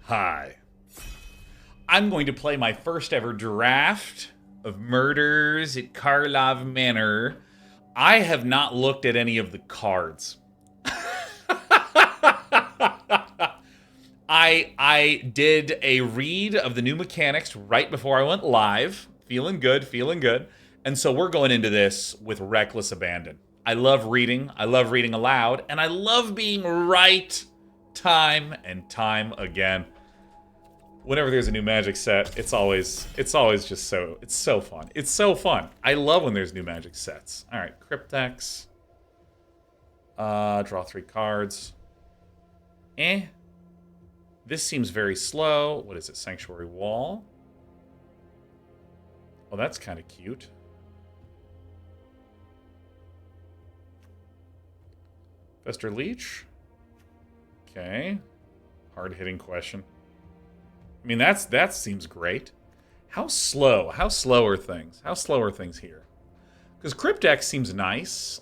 Hi. I'm going to play my first ever draft of Murders at Karlov Manor. I have not looked at any of the cards. I did a read of the new mechanics right before I went live. Feeling good, feeling good. And so we're going into this with reckless abandon. I love reading. I love reading aloud, and I love being right time and time again. Whenever there's a new Magic set, it's always just it's so fun. It's so fun. I love when there's new Magic sets. All right, Cryptex. Draw 3 cards. This seems very slow. What is it? Sanctuary Wall. Oh, that's kind of cute. Fester Leech. Okay. Hard-hitting question. I mean, that seems great. How slow? How slow are things? How slow are things here? Because Cryptex seems nice.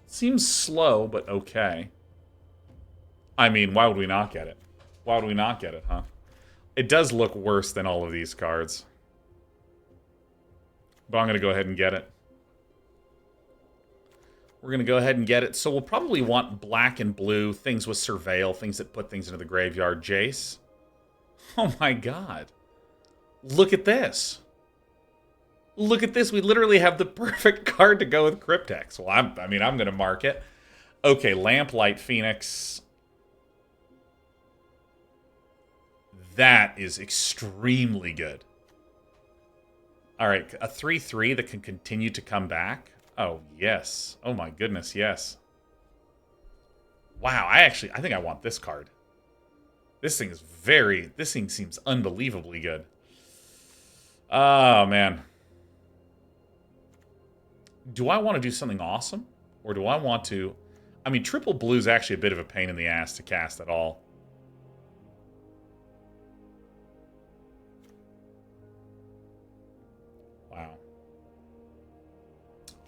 Seems slow, but okay. I mean, why would we not get it? Why would we not get it, huh? It does look worse than all of these cards. But I'm going to go ahead and get it. We're going to go ahead and get it. So we'll probably want black and blue, things with Surveil, things that put things into the graveyard. Jace. Oh my god. Look at this. Look at this. We literally have the perfect card to go with Cryptex. Well, I'm going to mark it. Okay, Lamplight Phoenix. That is extremely good. All right, a 3/3 that can continue to come back. Oh, yes. Oh my goodness, yes. Wow, I think I want this card. This thing seems unbelievably good. Oh, man. Do I want to do something awesome? Or do I want to... I mean, triple blue is actually a bit of a pain in the ass to cast at all. Wow.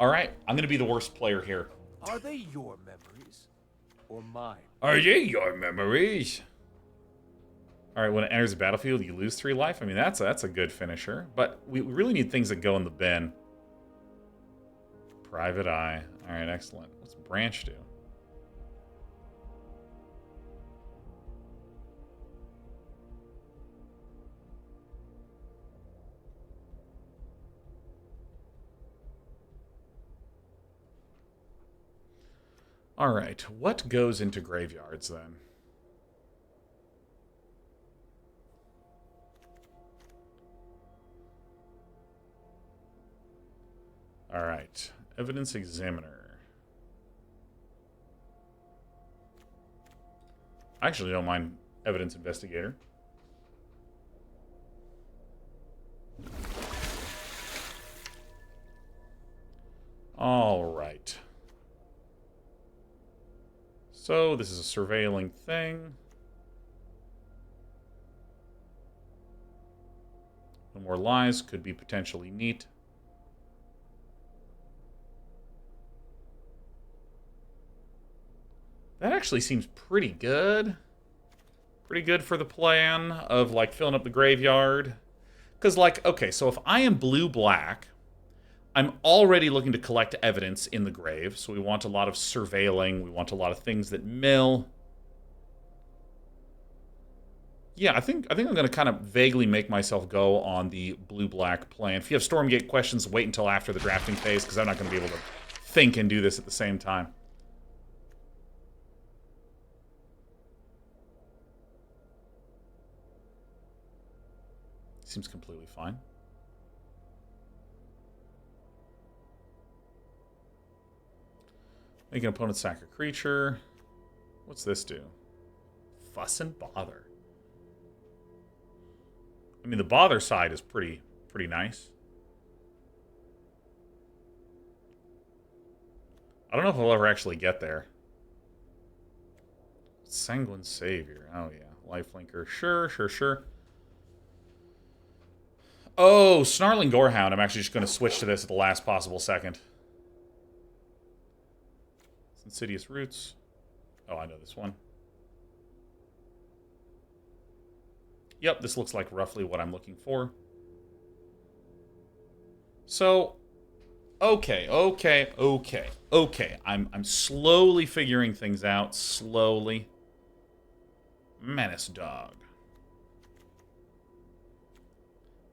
All right, I'm going to be the worst player here. Are they your memories or mine? Are they your memories? All right, when it enters the battlefield, you lose 3 life. I mean, that's a good finisher. But we really need things that go in the bin. Private Eye. All right, excellent. What's Branch do? All right, what goes into graveyards then? All right, Evidence Examiner. I actually don't mind Evidence Investigator. All right. So this is a surveilling thing. No more lies could be potentially neat. That actually seems pretty good. Pretty good for the plan of, like, filling up the graveyard. Because, like, okay, so if I am blue-black, I'm already looking to collect evidence in the grave. So we want a lot of surveilling. We want a lot of things that mill. Yeah, I think I'm going to kind of vaguely make myself go on the blue-black plan. If you have Stormgate questions, wait until after the drafting phase, because I'm not going to be able to think and do this at the same time. Seems completely fine. Make an opponent sack a creature. What's this do? Fuss and Bother. I mean, the Bother side is pretty nice. I don't know if I'll ever actually get there. Sanguine Savior. Oh, yeah. Lifelinker. Sure. Oh, Snarling Gorehound. I'm actually just going to switch to this at the last possible second. Insidious Roots. Oh, I know this one. Yep, this looks like roughly what I'm looking for. So, okay. I'm slowly figuring things out. Slowly. Menace Dog.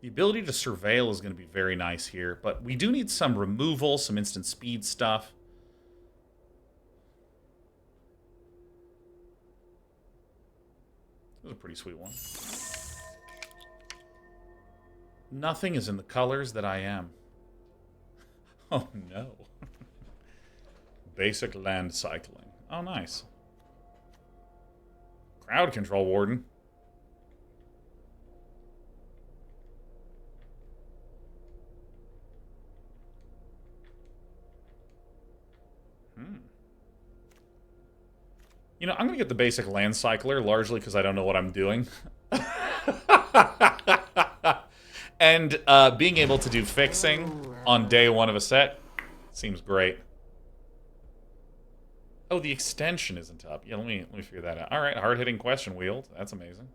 The ability to surveil is going to be very nice here, but we do need some removal, some instant speed stuff. This is a pretty sweet one. Nothing is in the colors that I am. Oh no. Basic land cycling. Oh, nice. Crowd control warden. You know, I'm going to get the basic land cycler, largely because I don't know what I'm doing. And being able to do fixing on day one of a set seems great. Oh, the extension isn't up. Yeah, let me figure that out. All right, hard-hitting question wheeled. That's amazing.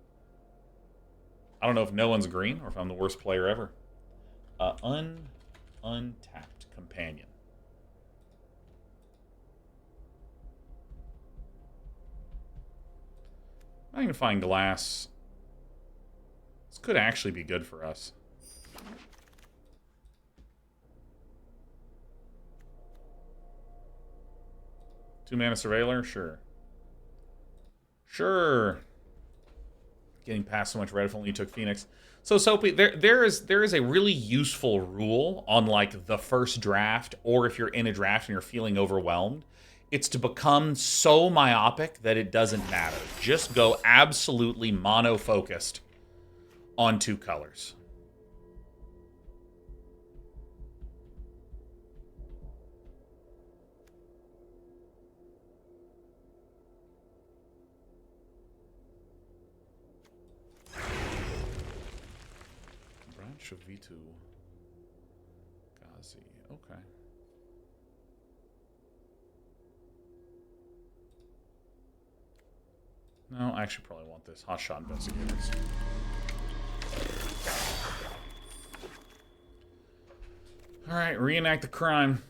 I don't know if no one's green or if I'm the worst player ever. Untapped companion. Magnifying glass. This could actually be good for us. Two-mana surveiller? Sure. Sure. Getting past so much red if only you took Phoenix. So, Soapy, there is a really useful rule on, like, the first draft, or if you're in a draft and you're feeling overwhelmed. It's to become so myopic that it doesn't matter. Just go absolutely mono-focused on two colors. Branch of V2. Gazi. Okay. No, I actually probably want this. Hotshot Investigators. Alright, reenact the crime.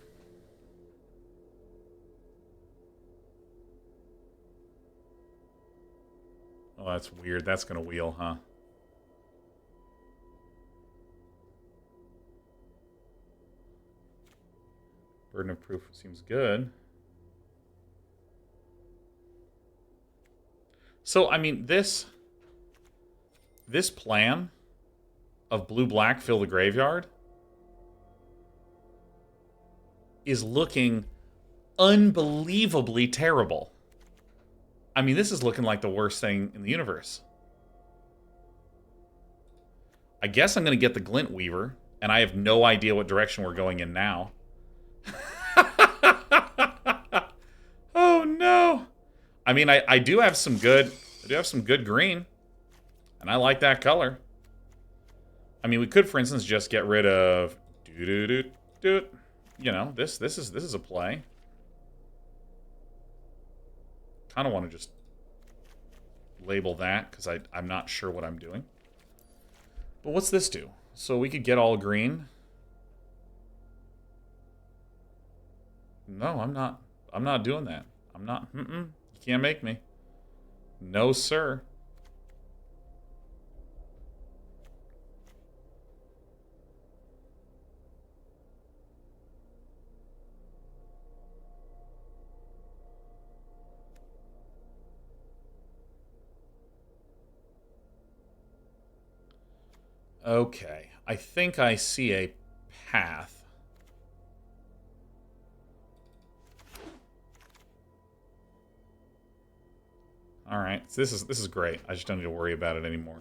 Oh, that's weird. That's gonna wheel, huh? Burden of proof seems good. So, I mean, this plan of blue-black fill the graveyard is looking unbelievably terrible. I mean, this is looking like the worst thing in the universe. I guess I'm going to get the Glint Weaver, and I have no idea what direction we're going in now. Oh, no. I mean, I do have some good green, and I like that color. I mean, we could, for instance, just get rid of you know, this is a play. Kind of want to just label that because I'm not sure what I'm doing. But what's this do? So we could get all green. No, I'm not doing that. I'm not. You can't make me. No, sir. Okay, I think I see a path. All right, so this is great. I just don't need to worry about it anymore.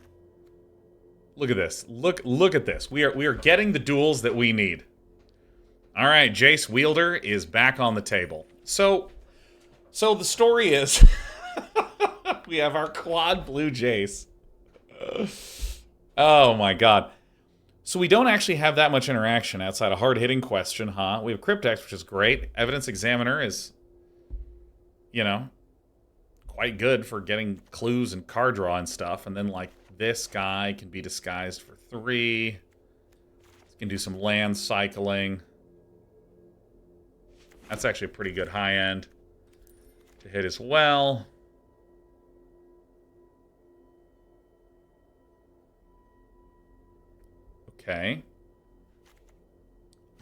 Look at this. Look at this. We are getting the duels that we need. All right, Jace Wielder is back on the table. So the story is we have our quad blue Jace. Oh my god. So we don't actually have that much interaction outside a hard-hitting question, huh? We have Cryptex, which is great. Evidence Examiner is, you know, quite good for getting clues and card draw and stuff. And then, like, this guy can be disguised for 3. Can do some land cycling. That's actually a pretty good high end to hit as well. Okay.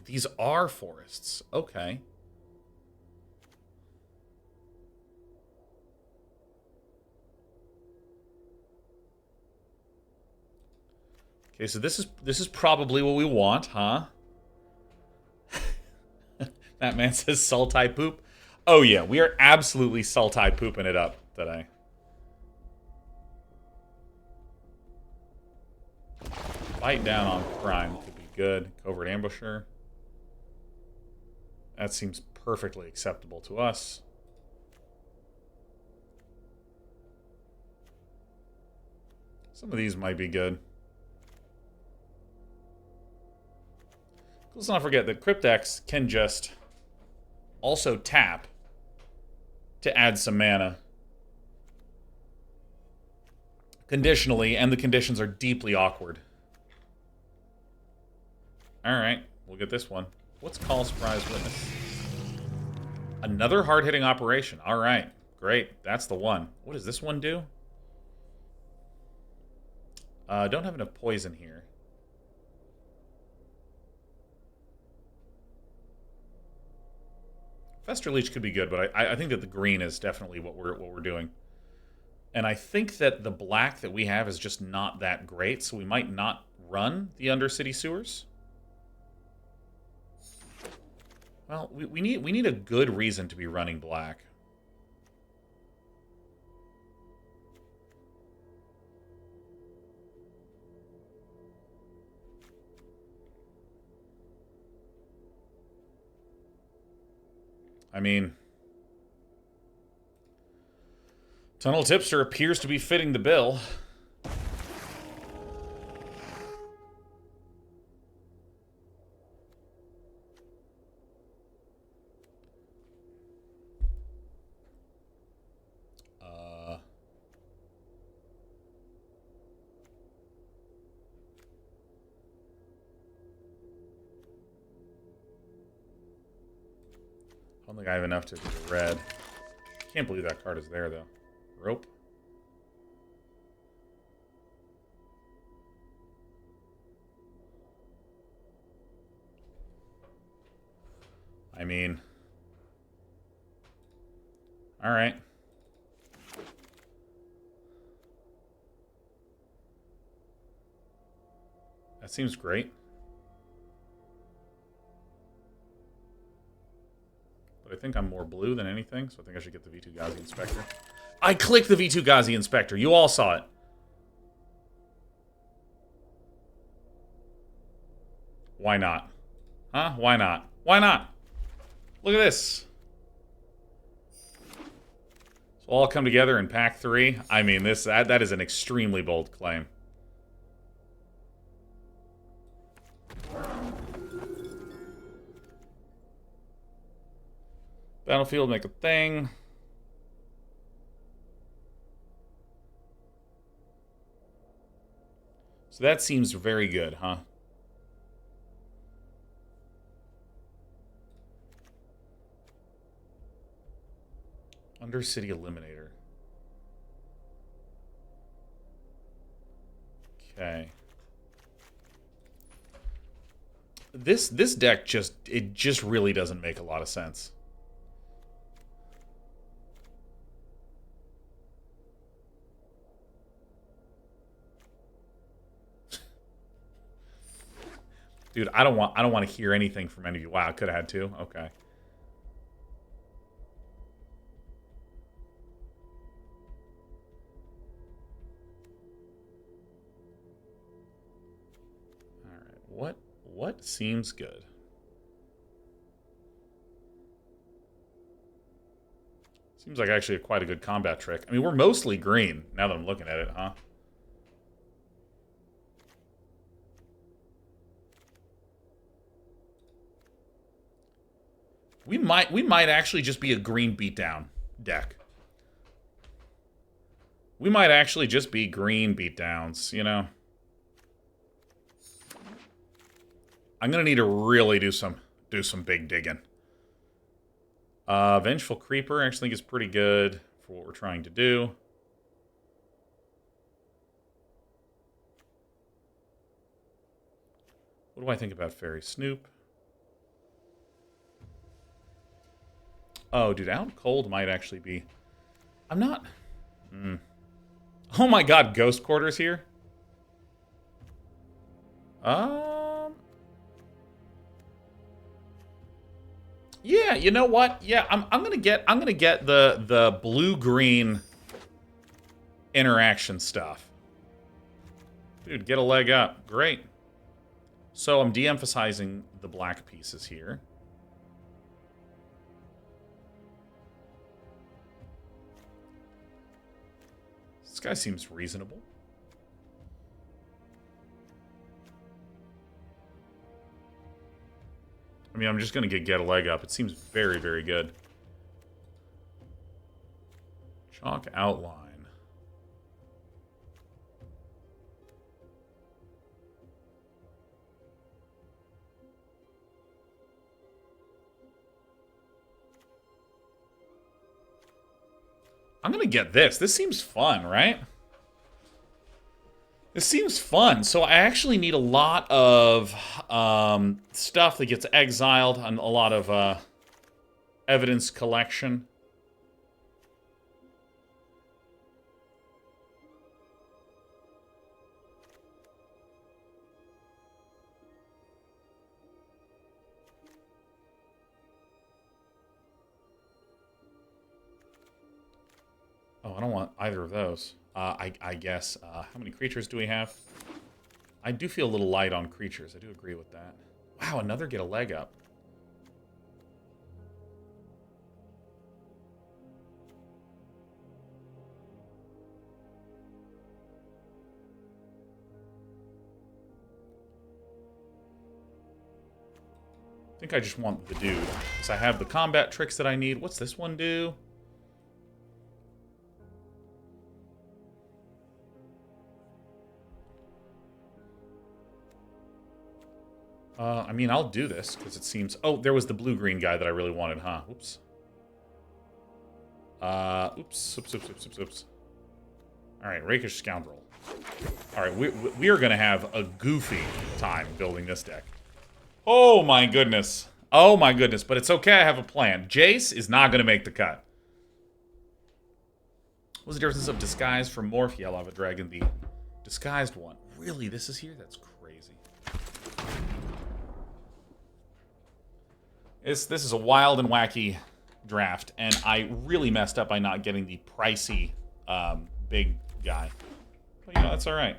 These are forests. Okay. Okay, so this is probably what we want, huh? That man says salty poop. Oh yeah, we are absolutely salty pooping it up today. Fight down on crime could be good. Covert ambusher. That seems perfectly acceptable to us. Some of these might be good. Let's not forget that Cryptex can just also tap to add some mana. Conditionally, and the conditions are deeply awkward. Alright, we'll get this one. What's Call Surprise Witness? Another hard-hitting operation. Alright, great. That's the one. What does this one do? Don't have enough poison here. Fester Leech could be good, but I think that the green is definitely what we're doing. And I think that the black that we have is just not that great, so we might not run the Undercity Sewers. Well, we need a good reason to be running black. I mean, Tunnel Tipster appears to be fitting the bill. I don't think I have enough to do the red. Can't believe that card is there, though. Rope. I mean... Alright. That seems great. But I think I'm more blue than anything, so I think I should get the V2 Ghazi Inspector. I clicked the V2 Ghazi Inspector. You all saw it. Why not? Huh? Why not? Why not? Look at this. So all come together in pack 3. I mean, that is an extremely bold claim. Battlefield, make a thing. So that seems very good, huh? Undercity Eliminator. Okay. This deck just really doesn't make a lot of sense. Dude, I don't want to hear anything from any of you. Wow, I could have had 2. Okay. All right. What seems good? Seems like actually quite a good combat trick. I mean, we're mostly green now that I'm looking at it, huh? We might actually just be a green beatdown deck. We might actually just be green beatdowns, you know? I'm gonna need to really do some big digging. Vengeful Creeper I actually think is pretty good for what we're trying to do. What do I think about Fairy Snoop? Oh, dude, Out Cold might actually be... I'm not... Oh my god, Ghost Quarters here? Yeah, you know what? Yeah, I'm gonna get the blue-green interaction stuff. Dude, get a leg up. Great. So I'm de-emphasizing the black pieces here. This guy seems reasonable. I mean, I'm just going to get a leg up. It seems very, very good. Chalk outline. I'm going to get this. This seems fun, right? This seems fun. So I actually need a lot of stuff that gets exiled and a lot of evidence collection. Oh, I don't want either of those. I guess. How many creatures do we have? I do feel a little light on creatures. I do agree with that. Wow, another get a leg up. I think I just want the dude. Because I have the combat tricks that I need. What's this one do? I mean, I'll do this, because it seems... Oh, there was the blue-green guy that I really wanted, huh? Oops. Oops. Alright, Rakish Scoundrel. Alright, we are going to have a goofy time building this deck. Oh my goodness. Oh my goodness, but it's okay, I have a plan. Jace is not going to make the cut. What's the difference of Disguise from Morph? Yeah, Lava Dragon, the disguised one. Really, this is here? That's crazy. This is a wild and wacky draft, and I really messed up by not getting the pricey big guy. But, you know, that's all right.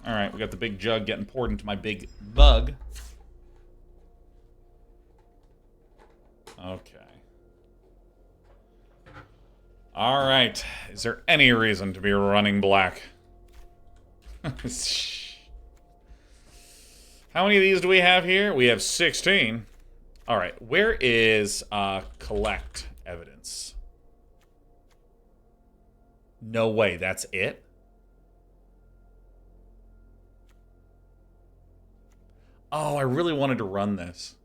All right, we got the big jug getting poured into my big mug. Okay. All right. Is there any reason to be running black? How many of these do we have here? We have 16. All right, where is collect evidence? No way, that's it? Oh, I really wanted to run this.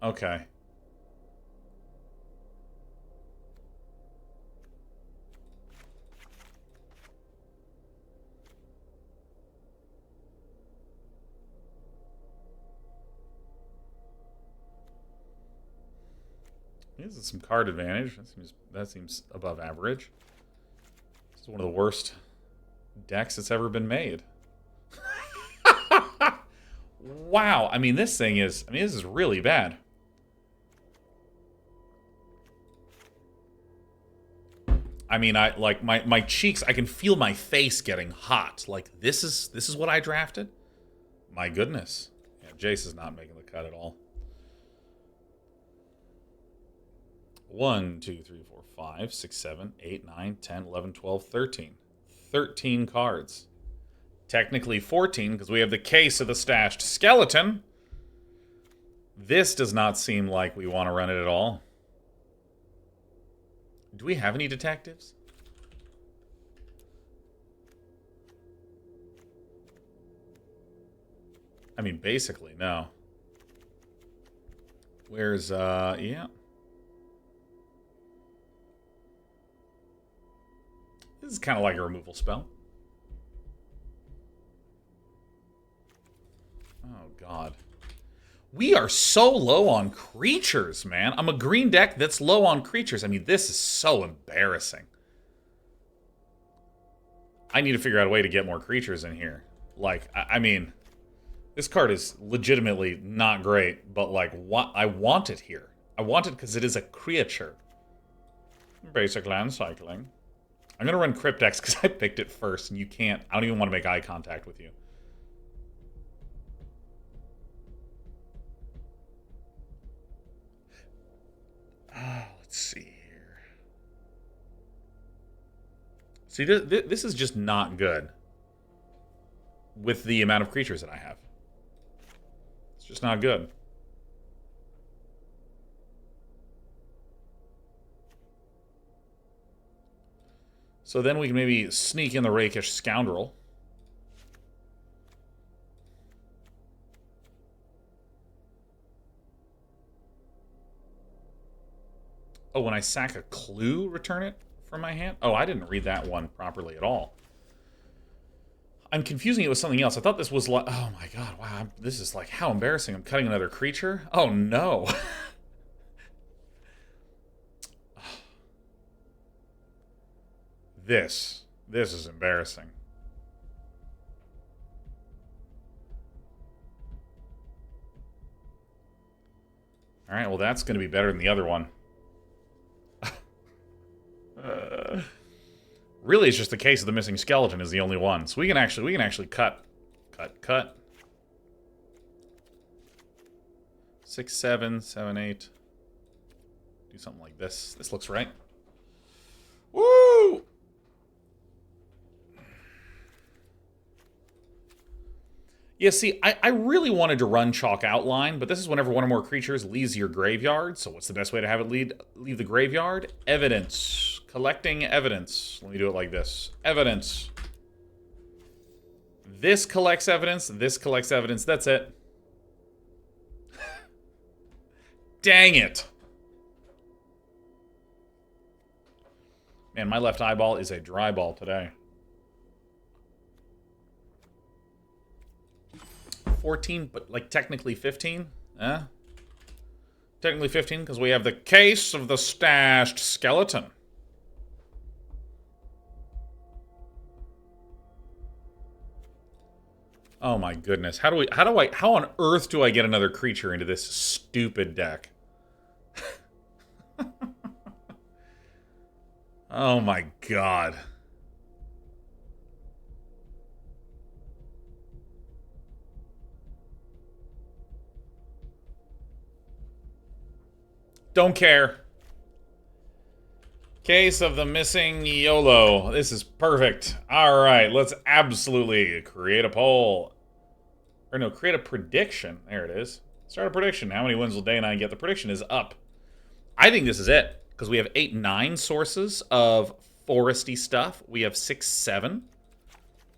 Okay. This is some card advantage. That seems above average. This is one of the worst decks that's ever been made. Wow. I mean, this is really bad. I mean, my cheeks, I can feel my face getting hot. Like, this is what I drafted? My goodness. Yeah, Jace is not making the cut at all. 1, 2, 3, 4, 5, 6, 7, 8, 9, 10, 11, 12, 13. 13 cards. Technically 14, because we have the case of the stashed skeleton. This does not seem like we want to run it at all. Do we have any detectives? I mean, basically, no. Where's, yeah. This is kind of like a removal spell. Oh, God. We are so low on creatures, man. I'm a green deck that's low on creatures. I mean, this is so embarrassing. I need to figure out a way to get more creatures in here. Like, I mean, this card is legitimately not great, but, like, I want it here. I want it because it is a creature. Basic land cycling. I'm going to run Cryptex because I picked it first, and you can't... I don't even want to make eye contact with you. Let's see here. See, this is just not good with the amount of creatures that I have. It's just not good. So then we can maybe sneak in the Rakish Scoundrel. Oh, when I sack a clue, return it from my hand? Oh, I didn't read that one properly at all. I'm confusing it with something else. I thought this was like... Oh my god, wow. This is like, how embarrassing. I'm cutting another creature? Oh no. This is embarrassing. Alright, well that's going to be better than the other one. Really, it's just the case of the missing skeleton is the only one. So we can actually cut. 6, 7, 7, 8. Do something like this. This looks right. Woo! Yeah, see, I really wanted to run Chalk Outline, but this is whenever one or more creatures leaves your graveyard. So what's the best way to have it leave the graveyard? Evidence. Collecting evidence. Let me do it like this. Evidence. This collects evidence. This collects evidence. That's it. Dang it. Man, my left eyeball is a dry ball today. 14, but like technically 15? Technically 15 because we have the case of the stashed skeleton. Oh my goodness. How on earth do I get another creature into this stupid deck? Oh my god. Don't care. Case of the missing YOLO. This is perfect. Alright, let's absolutely create a poll. Or no, create a prediction. There it is. Start a prediction. How many wins will Day 9 get? The prediction is up. I think this is it. Because we have 8, 9 sources of foresty stuff. We have 6, 7.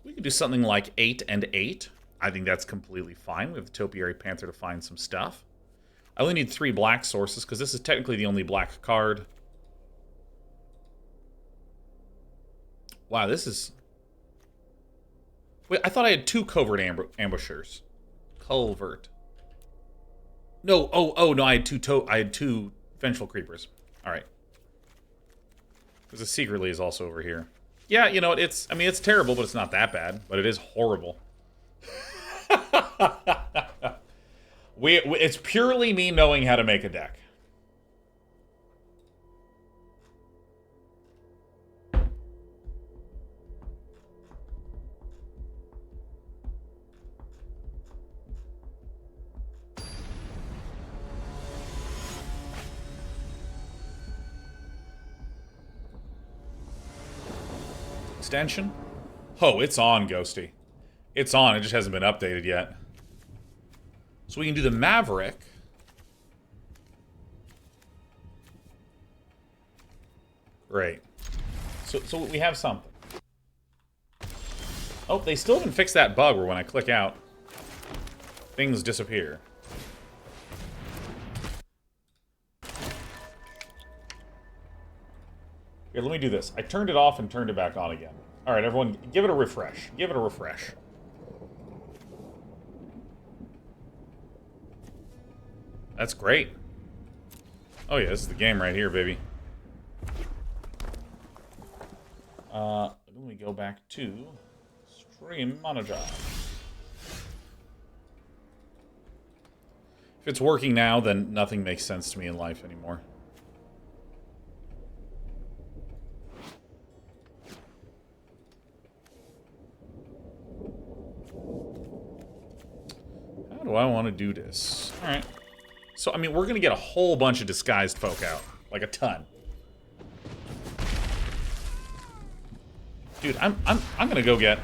We could do something like 8 and 8. I think that's completely fine. We have the Topiary Panther to find some stuff. I only need 3 black sources, because this is technically the only black card. Wow, this is... Wait, I thought I had 2 covert ambushers. Culvert. No, no, I had 2 vengeful creepers. Alright. Because the secretly is also over here. Yeah, you know, it's terrible, but it's not that bad. But it is horrible. It's purely me knowing how to make a deck. Extension? Oh, it's on, Ghosty. It's on, it just hasn't been updated yet. So we can do the Maverick. Great. So we have something. Oh, they still haven't fixed that bug where when I click out, things disappear. Here, let me do this. I turned it off and turned it back on again. All right, everyone, give it a refresh. Give it a refresh. That's great. Oh yeah, this is the game right here, baby. Let me go back to Stream Manager. If it's working now, then nothing makes sense to me in life anymore. How do I want to do this? All right. So, I mean, we're going to get a whole bunch of disguised folk out. Like a ton. Dude, I'm gonna go get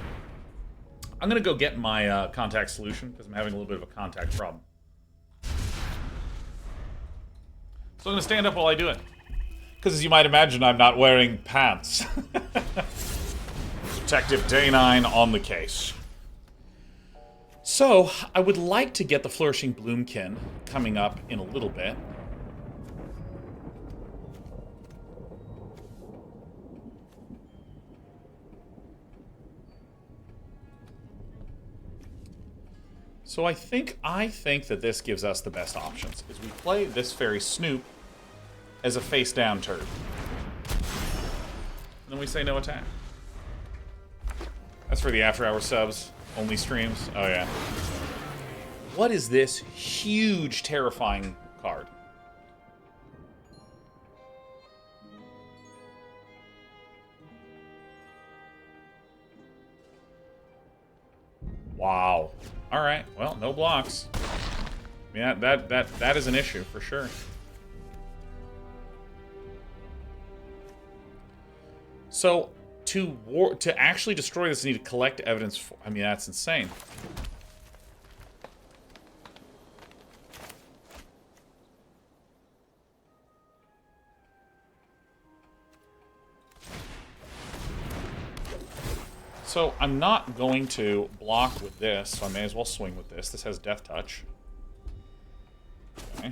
my contact solution because I'm having a little bit of a contact problem. So I'm gonna stand up while I do it. Because as you might imagine, I'm not wearing pants. Detective Day9 on the case. So, I would like to get the Flourishing Bloomkin coming up in a little bit. So I think that this gives us the best options, is we play this fairy Snoop as a face-down turd. And then we say no attack. That's for the after-hour subs, only streams. Oh yeah. What is this huge, terrifying card? Wow. All right. Well, no blocks. Yeah, that is an issue for sure. So to actually destroy this, I need to collect evidence. I mean, that's insane. So I'm not going to block with this, so I may as well swing with this. This has Death Touch. Okay.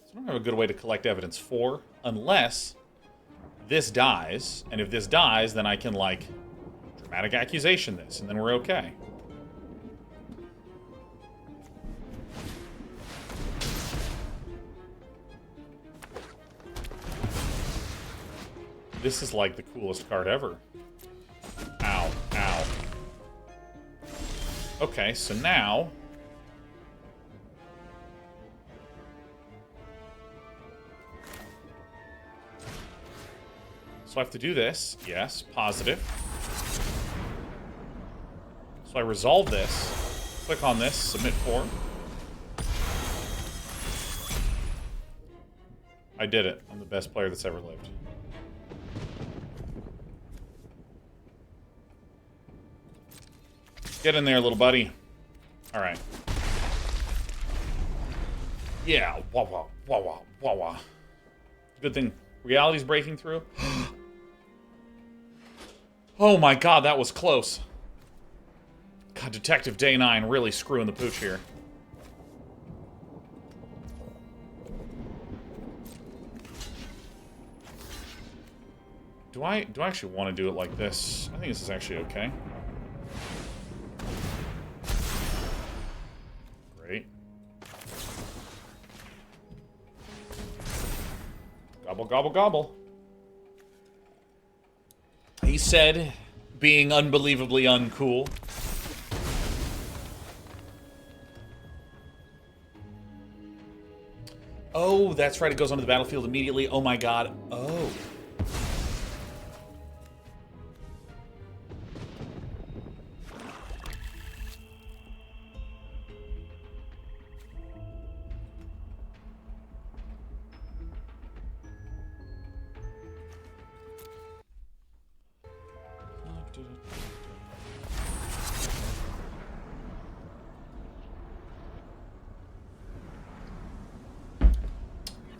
So I don't have a good way to collect evidence for, unless this dies. And if this dies, then I can, like, dramatic accusation this, and then we're okay. This is like the coolest card ever. Ow, ow. Okay, so now... So I have to do this. Yes, positive. So I resolve this. Click on this, submit 4. I did it. I'm the best player that's ever lived. Get in there, little buddy. All right. Yeah. Wah, wah, wah, wah, wah, wah. Good thing reality's breaking through. Oh my god, that was close. God, Detective Day9 really screwing the pooch here. Do I actually want to do it like this? I think this is actually okay. Great. Gobble, gobble, gobble. He said, being unbelievably uncool. Oh, that's right. It goes onto the battlefield immediately. Oh my god. Oh.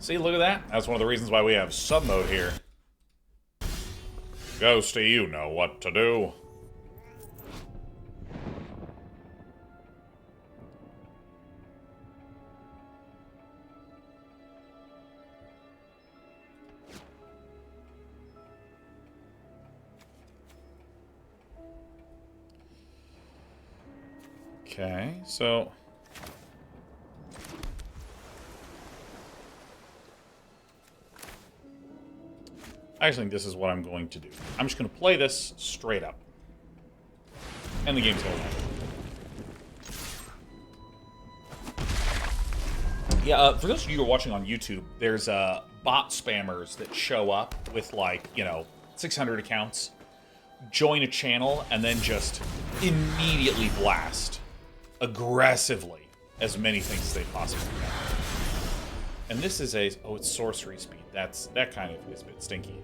See, look at that. That's one of the reasons why we have sub mode here. Ghosty, you know what to do. Okay, so I actually think this is what I'm going to do. I'm just going to play this straight up. And the game's going on. Yeah, for those of you who are watching on YouTube, there's bot spammers that show up with, like, 600 accounts, join a channel, and then just immediately blast aggressively as many things as they possibly can. And this is it's sorcery speed. That kind of is a bit stinky.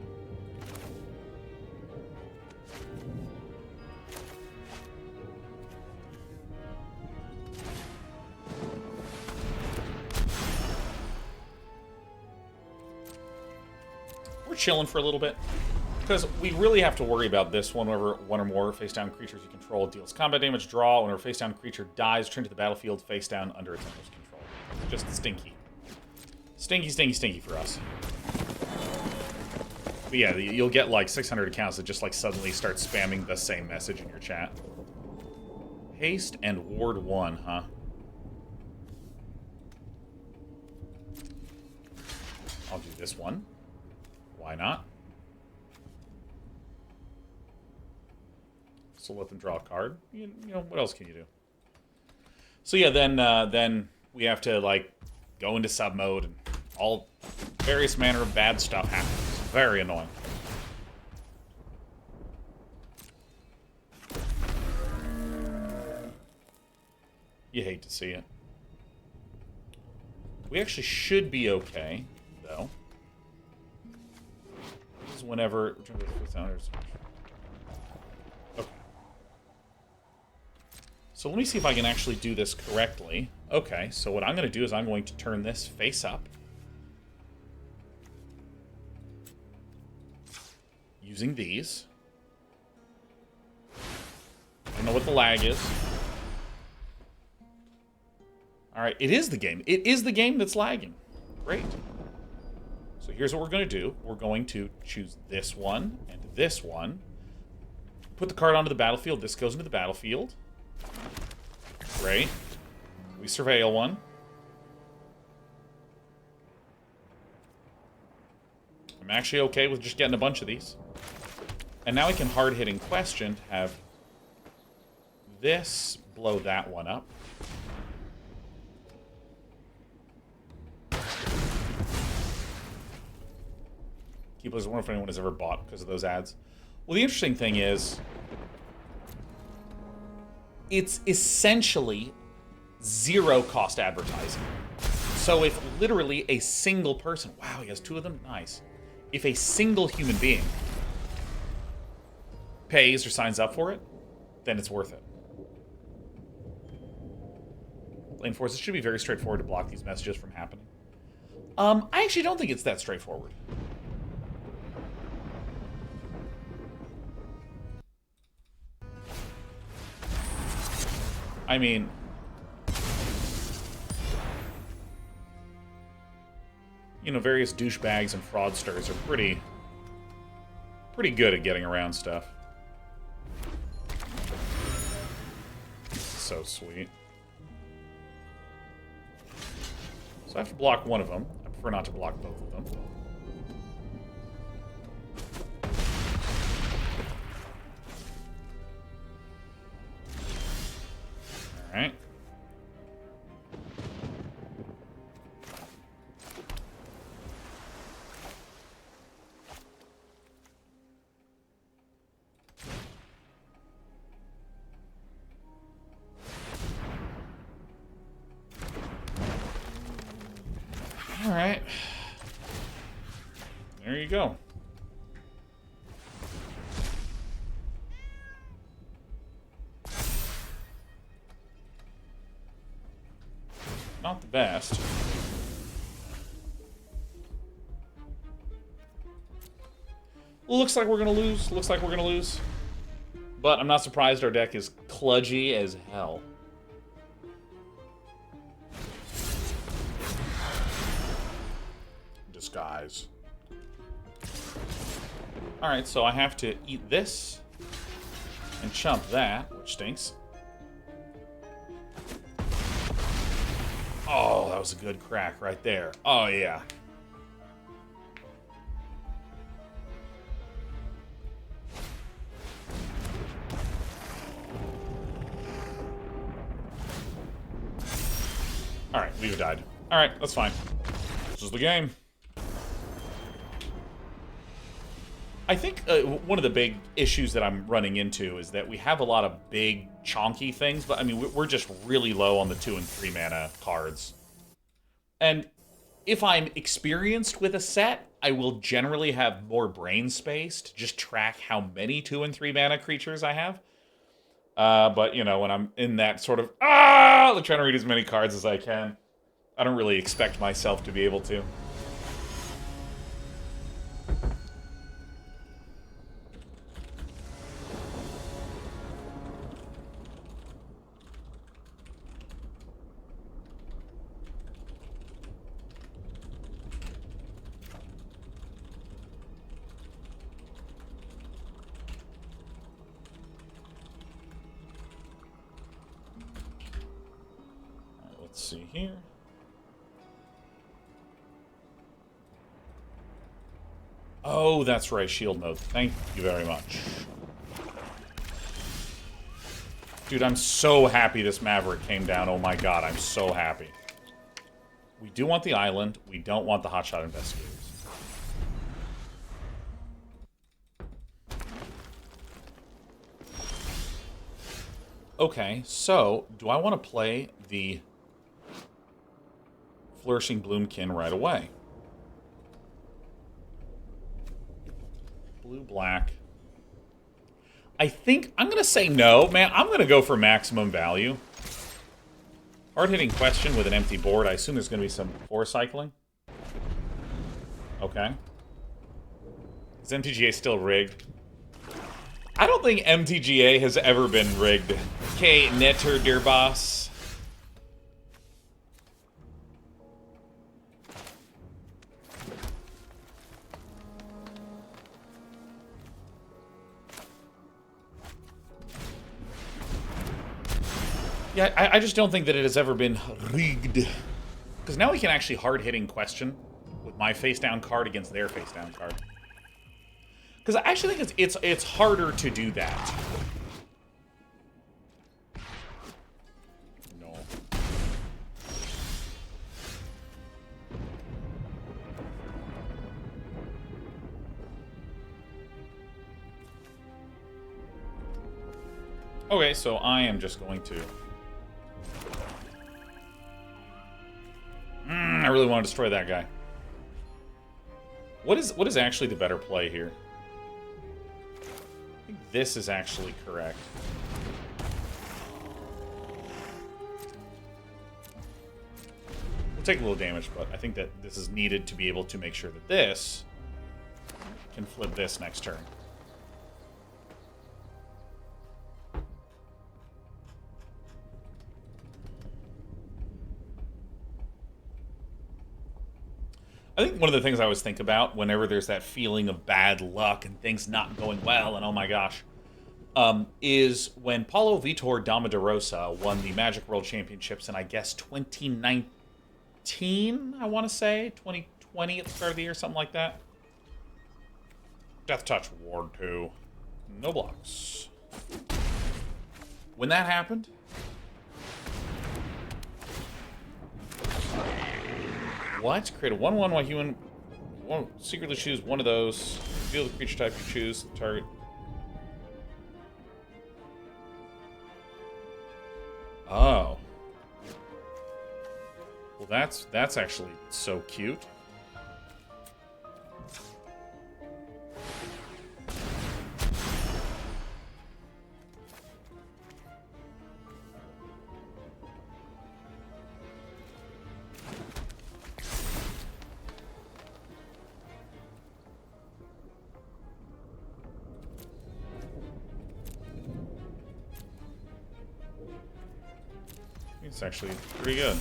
We're chilling for a little bit. Because we really have to worry about this one whenever one or more face-down creatures you control deals combat damage, draw. Whenever a face-down creature dies, return to the battlefield face-down under its owner's control. It's just stinky. Stinky, stinky, stinky for us. But yeah, you'll get like 600 accounts that just like suddenly start spamming the same message in your chat. Haste and Ward 1, huh? I'll do this one. Why not? So let them draw a card. You know, what else can you do? So yeah, then we have to like go into sub mode and all various manner of bad stuff happens. Very annoying. You hate to see it. We actually should be okay, though. This is whenever okay. So let me see if I can actually do this correctly. Okay, so what I'm going to do is I'm going to turn this face up. Using these. I don't know what the lag is. Alright, it is the game. It is the game that's lagging. Great. So here's what we're going to do. We're going to choose this one and this one. Put the card onto the battlefield. This goes into the battlefield. Great. We surveil one. I'm actually okay with just getting a bunch of these. And now I can hard-hitting question have this blow that one up. Keepers, I wonder if anyone has ever bought because of those ads. Well, the interesting thing is, it's essentially zero-cost advertising. So if literally a single person... Wow, he has two of them? Nice. If a single human being pays or signs up for it, then it's worth it. Lane Force, it should be very straightforward to block these messages from happening. I actually don't think it's that straightforward. I mean... You know, various douchebags and fraudsters are pretty good at getting around stuff. So sweet. So I have to block one of them. I prefer not to block both of them. Alright. Alright. There you go. Not the best. Looks like we're gonna lose. Looks like we're gonna lose. But I'm not surprised our deck is kludgy as hell. Disguise. Alright, so I have to eat this and chump that, which stinks. Oh, that was a good crack right there. Oh, yeah. Alright, we've died. Alright, that's fine. This is the game. I think one of the big issues that I'm running into is that we have a lot of big, chonky things, but I mean, we're just really low on the 2 and 3 mana cards. And if I'm experienced with a set, I will generally have more brain space to just track how many 2 and 3 mana creatures I have. But, you know, when I'm in that sort of, like trying to read as many cards as I can, I don't really expect myself to be able to. Let's see here. Oh, that's right, shield mode. Thank you very much. Dude, I'm so happy this Maverick came down. Oh my god, I'm so happy. We do want the island. We don't want the hotshot investigators. Okay, so do I want to play the Flourishing Bloomkin right away? Blue-black. I think I'm going to say no. Man, I'm going to go for maximum value. Hard-hitting question with an empty board. I assume there's going to be some force cycling. Okay. Is MTGA still rigged? I don't think MTGA has ever been rigged. Okay, netter der boss. Yeah, I just don't think that it has ever been rigged. Because now we can actually hard-hitting question with my face-down card against their face-down card. Because I actually think it's harder to do that. No. Okay, so I am just going to... I really want to destroy that guy. What is actually the better play here? I think this is actually correct. We'll take a little damage, but I think that this is needed to be able to make sure that this can flip this next turn. I think one of the things I always think about whenever there's that feeling of bad luck and things not going well and oh my gosh, is when Paulo Vitor Damaderosa won the Magic World Championships in, I guess, 2019, I want to say? 2020 at the start of the year, something like that. Death Touch Ward 2. No blocks. When that happened... What? Create a 1/1 while human won't secretly choose one of those. Reveal the creature type you choose. The target. Oh. Well, that's actually so cute. It's actually pretty good.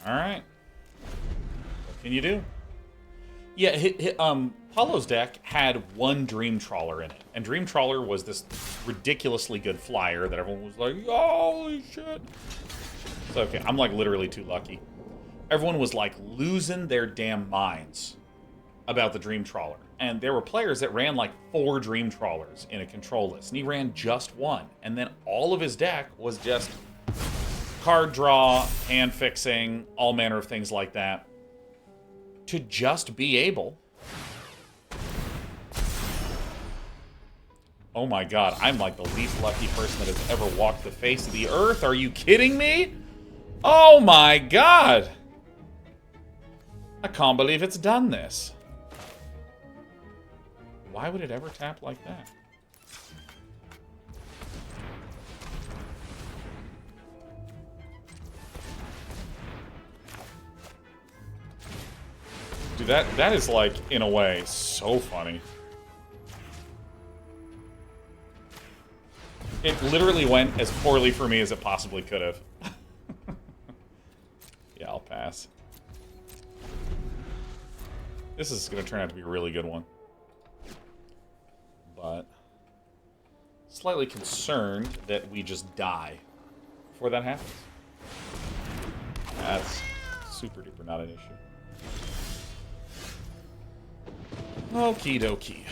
Alright. What can you do? Yeah, Paulo's deck had one Dream Trawler in it. And Dream Trawler was this ridiculously good flyer that everyone was like, holy shit. So, okay, I'm like literally too lucky. Everyone was like losing their damn minds about the Dream Trawler. And there were players that ran like 4 Dream Trawlers in a control list. And he ran just one. And then all of his deck was just card draw, hand fixing, all manner of things like that. To just be able... Oh my god, I'm like the least lucky person that has ever walked the face of the earth. Are you kidding me? Oh my god! I can't believe it's done this. Why would it ever tap like that? Dude, that is like, in a way, so funny. It literally went as poorly for me as it possibly could have. Yeah, I'll pass. This is going to turn out to be a really good one. But slightly concerned that we just die before that happens. That's super duper not an issue. Okie dokie.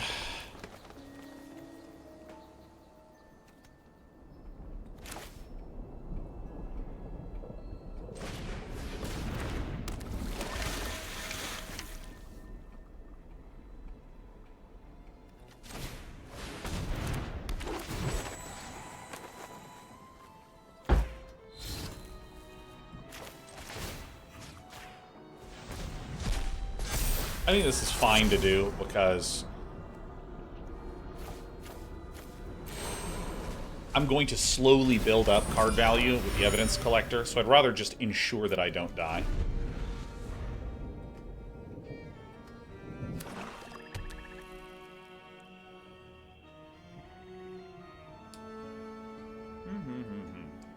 I think this is fine to do because I'm going to slowly build up card value with the evidence collector, so I'd rather just ensure that I don't die.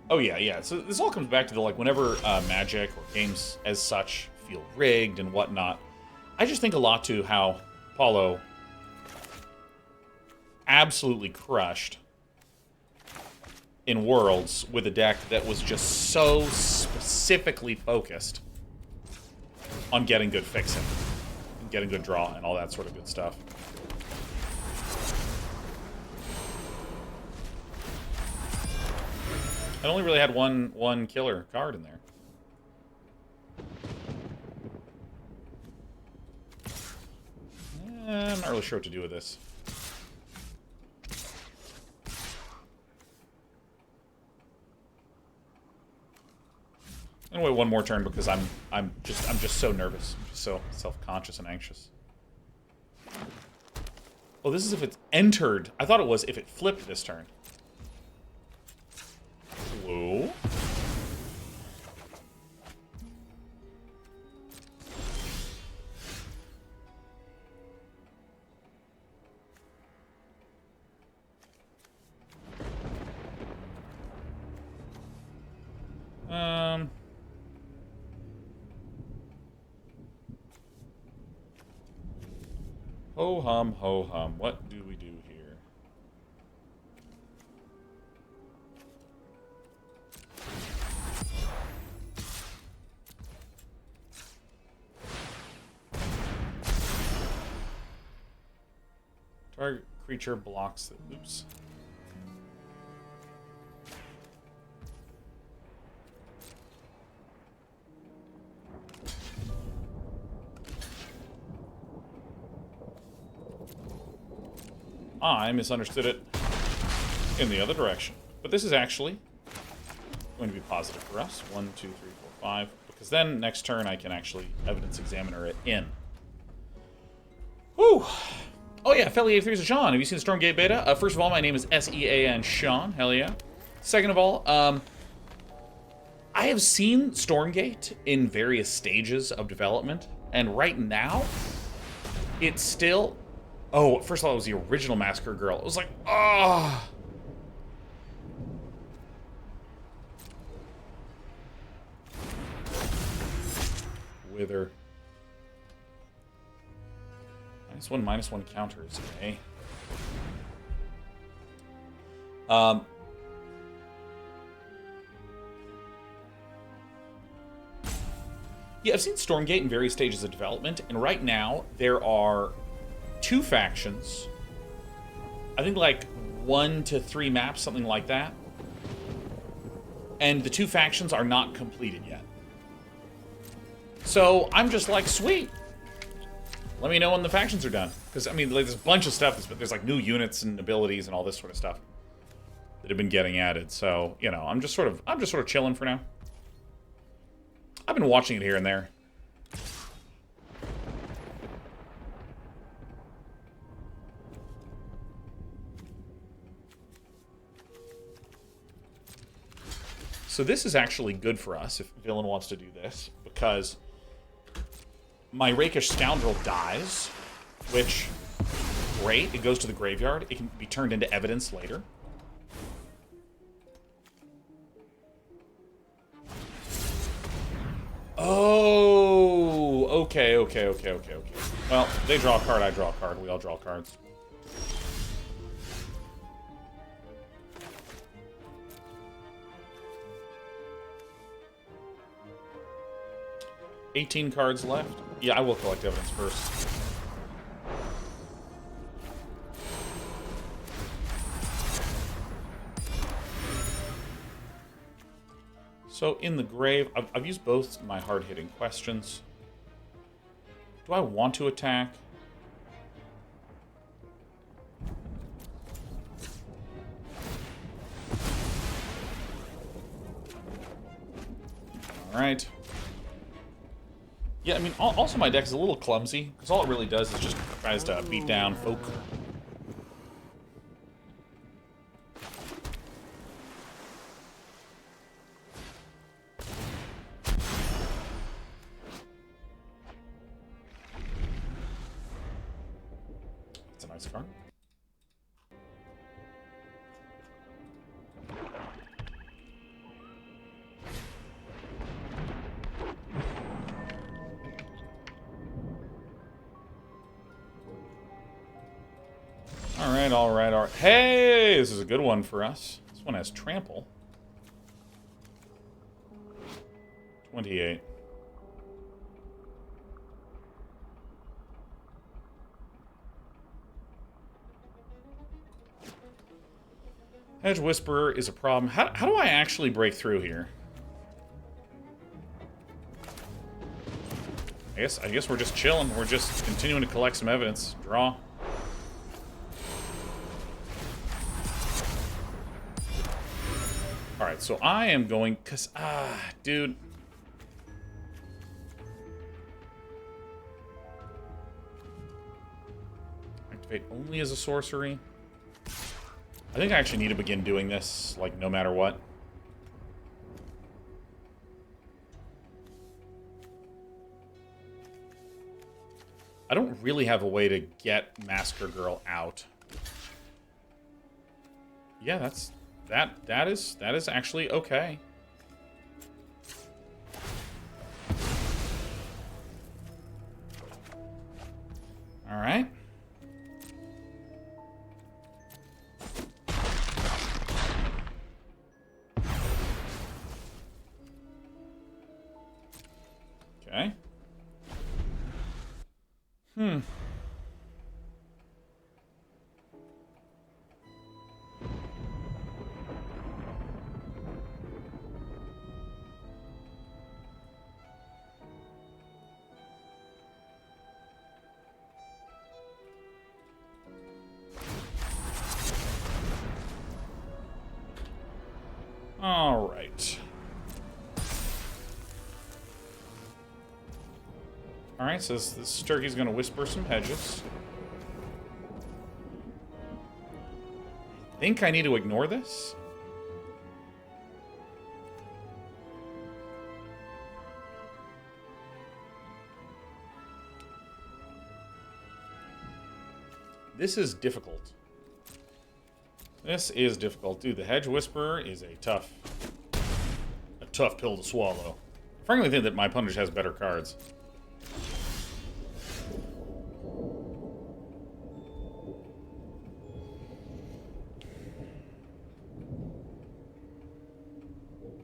Oh yeah. So this all comes back to the, like, whenever Magic or games as such feel rigged and whatnot, I just think a lot to how Paulo absolutely crushed in Worlds with a deck that was just so specifically focused on getting good fixing, and getting good draw, and all that sort of good stuff. I only really had one killer card in there. I'm not really sure what to do with this. I'm gonna wait one more turn because I'm just so nervous. I'm just so self-conscious and anxious. Oh, this is if it's entered. I thought it was if it flipped this turn. Whoa. Ho-hum, ho-hum. What do we do here? Target creature blocks the... Oops. I misunderstood it in the other direction. But this is actually going to be positive for us. 1, 2, 3, 4, 5. Because then next turn I can actually evidence examiner it in. Whew. Oh yeah, Felly 83 is Sean. Have you seen the Stormgate beta? First of all, my name is SEAN Sean. Hell yeah. Second of all, I have seen Stormgate in various stages of development, and right now, it's still... Oh, first of all, it was the original Massacre Girl. It was like, oh... Wither. -1/-1 counters, eh? Yeah, I've seen Stormgate in various stages of development, and right now there are 2 factions. I think like 1 to 3 maps, something like that. And the 2 factions are not completed yet. So I'm just like, sweet. Let me know when the factions are done. Because, I mean, like, there's a bunch of stuff. There's like new units and abilities and all this sort of stuff that have been getting added. So, you know, I'm just sort of chilling for now. I've been watching it here and there. So this is actually good for us if Villain wants to do this, because my Rakish Scoundrel dies, which, great, it goes to the graveyard. It can be turned into evidence later. Oh, okay. Well, they draw a card, I draw a card. We all draw cards. $18 cards left. Yeah, I will collect evidence first. So, in the grave, I've used both my hard-hitting questions. Do I want to attack? Alright. Yeah, I mean, also my deck is a little clumsy, because all it really does is just tries to beat down folk. That's a nice card. All right. Hey, this is a good one for us. This one has trample. 28. Hedge Whisperer is a problem. How do I actually break through here? I guess we're just chilling. We're just continuing to collect some evidence. Draw. Alright, so I am going... Because, dude... Activate only as a sorcery. I think I actually need to begin doing this, like, no matter what. I don't really have a way to get Massacre Girl out. Yeah, that is actually okay. All right. Okay. All right. All right, so this turkey's going to whisper some hedges. I think I need to ignore this. This is difficult. This is difficult. Dude, the Hedge Whisperer is a tough pill to swallow. I frankly think that my opponent just has better cards.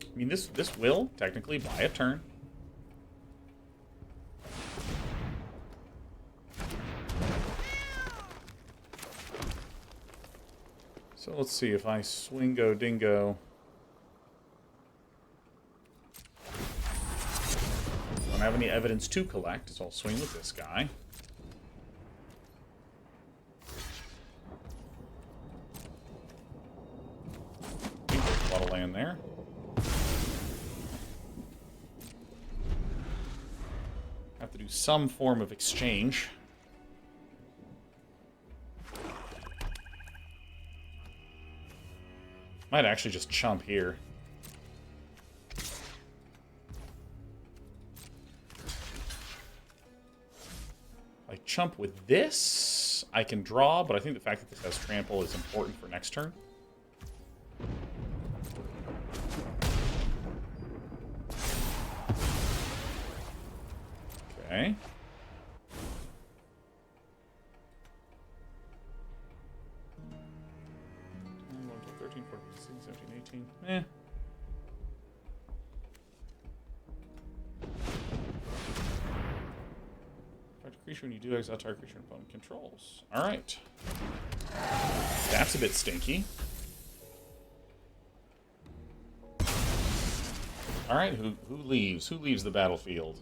I mean, this will technically buy a turn. So let's see if I swingo dingo. Don't have any evidence to collect, so I'll swing with this guy. There's a lot of land there. Have to do some form of exchange. Might actually just chump here. I chump with this. I can draw, but I think the fact that this has trample is important for next turn. Okay. 13, 14, 16, 17, 18. Eh. Target creature when you do exile target creature opponent controls. Alright. That's a bit stinky. Alright, who leaves? Who leaves the battlefield?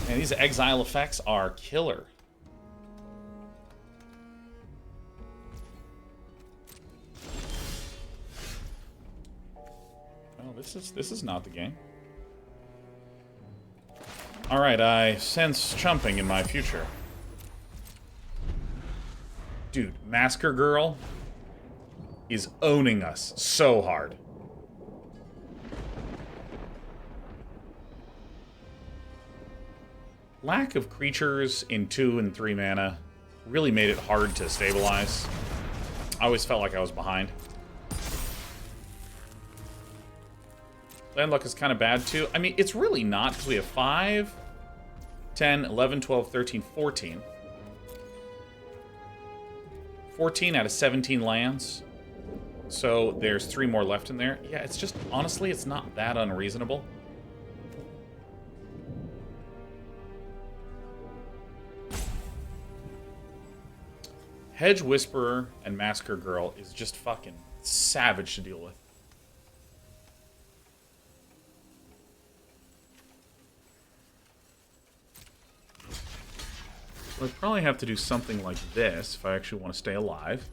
Man, these exile effects are killer. Oh, this is not the game. Alright, I sense chumping in my future. Dude, Masker Girl is owning us so hard. Lack of creatures in 2 and 3 mana really made it hard to stabilize. I always felt like I was behind. Land luck is kind of bad too. I mean, it's really not, because we have 5, 10, 11, 12, 13, 14. 14 out of 17 lands. So there's 3 more left in there. Yeah, it's just, honestly, it's not that unreasonable. Hedge Whisperer and Masker Girl is just fucking savage to deal with. So I'd probably have to do something like this if I actually want to stay alive.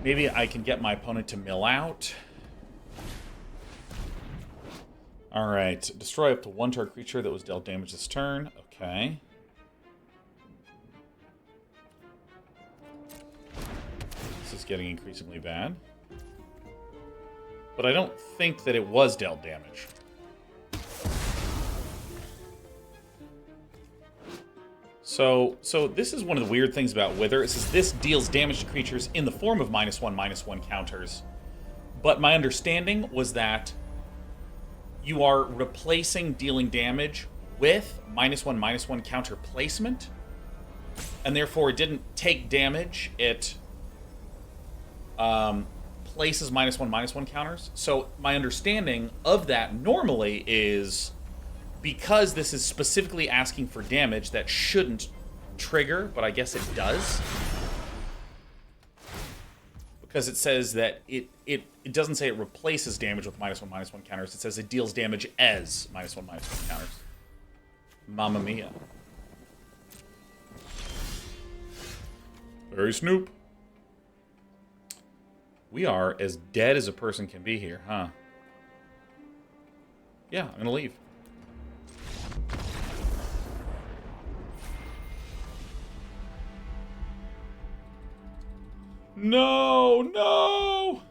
Maybe I can get my opponent to mill out. Alright, destroy up to 1 target creature that was dealt damage this turn. Okay. This is getting increasingly bad. But I don't think that it was dealt damage. So this is one of the weird things about Wither. It says this deals damage to creatures in the form of -1/-1 counters. But my understanding was that you are replacing dealing damage with -1/-1 counter placement, and therefore it didn't take damage. It places -1/-1 counters. So my understanding of that normally is because this is specifically asking for damage that shouldn't trigger, but I guess it does. Because it says that it doesn't say it replaces damage with -1/-1 counters. It says it deals damage as -1/-1 counters. Mamma mia. Very Snoop. We are as dead as a person can be here, huh? Yeah, I'm gonna leave. No, no!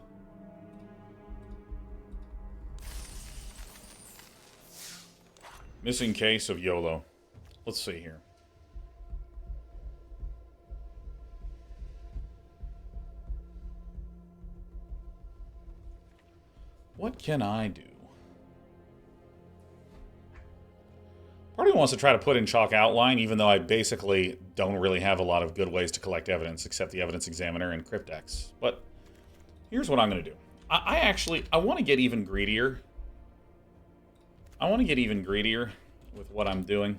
Missing case of YOLO. Let's see here. What can I do? Part of me wants to try to put in chalk outline, even though I basically don't really have a lot of good ways to collect evidence except the evidence examiner and cryptex. But here's what I'm going to do. I want to get even greedier. I want to get even greedier with what I'm doing.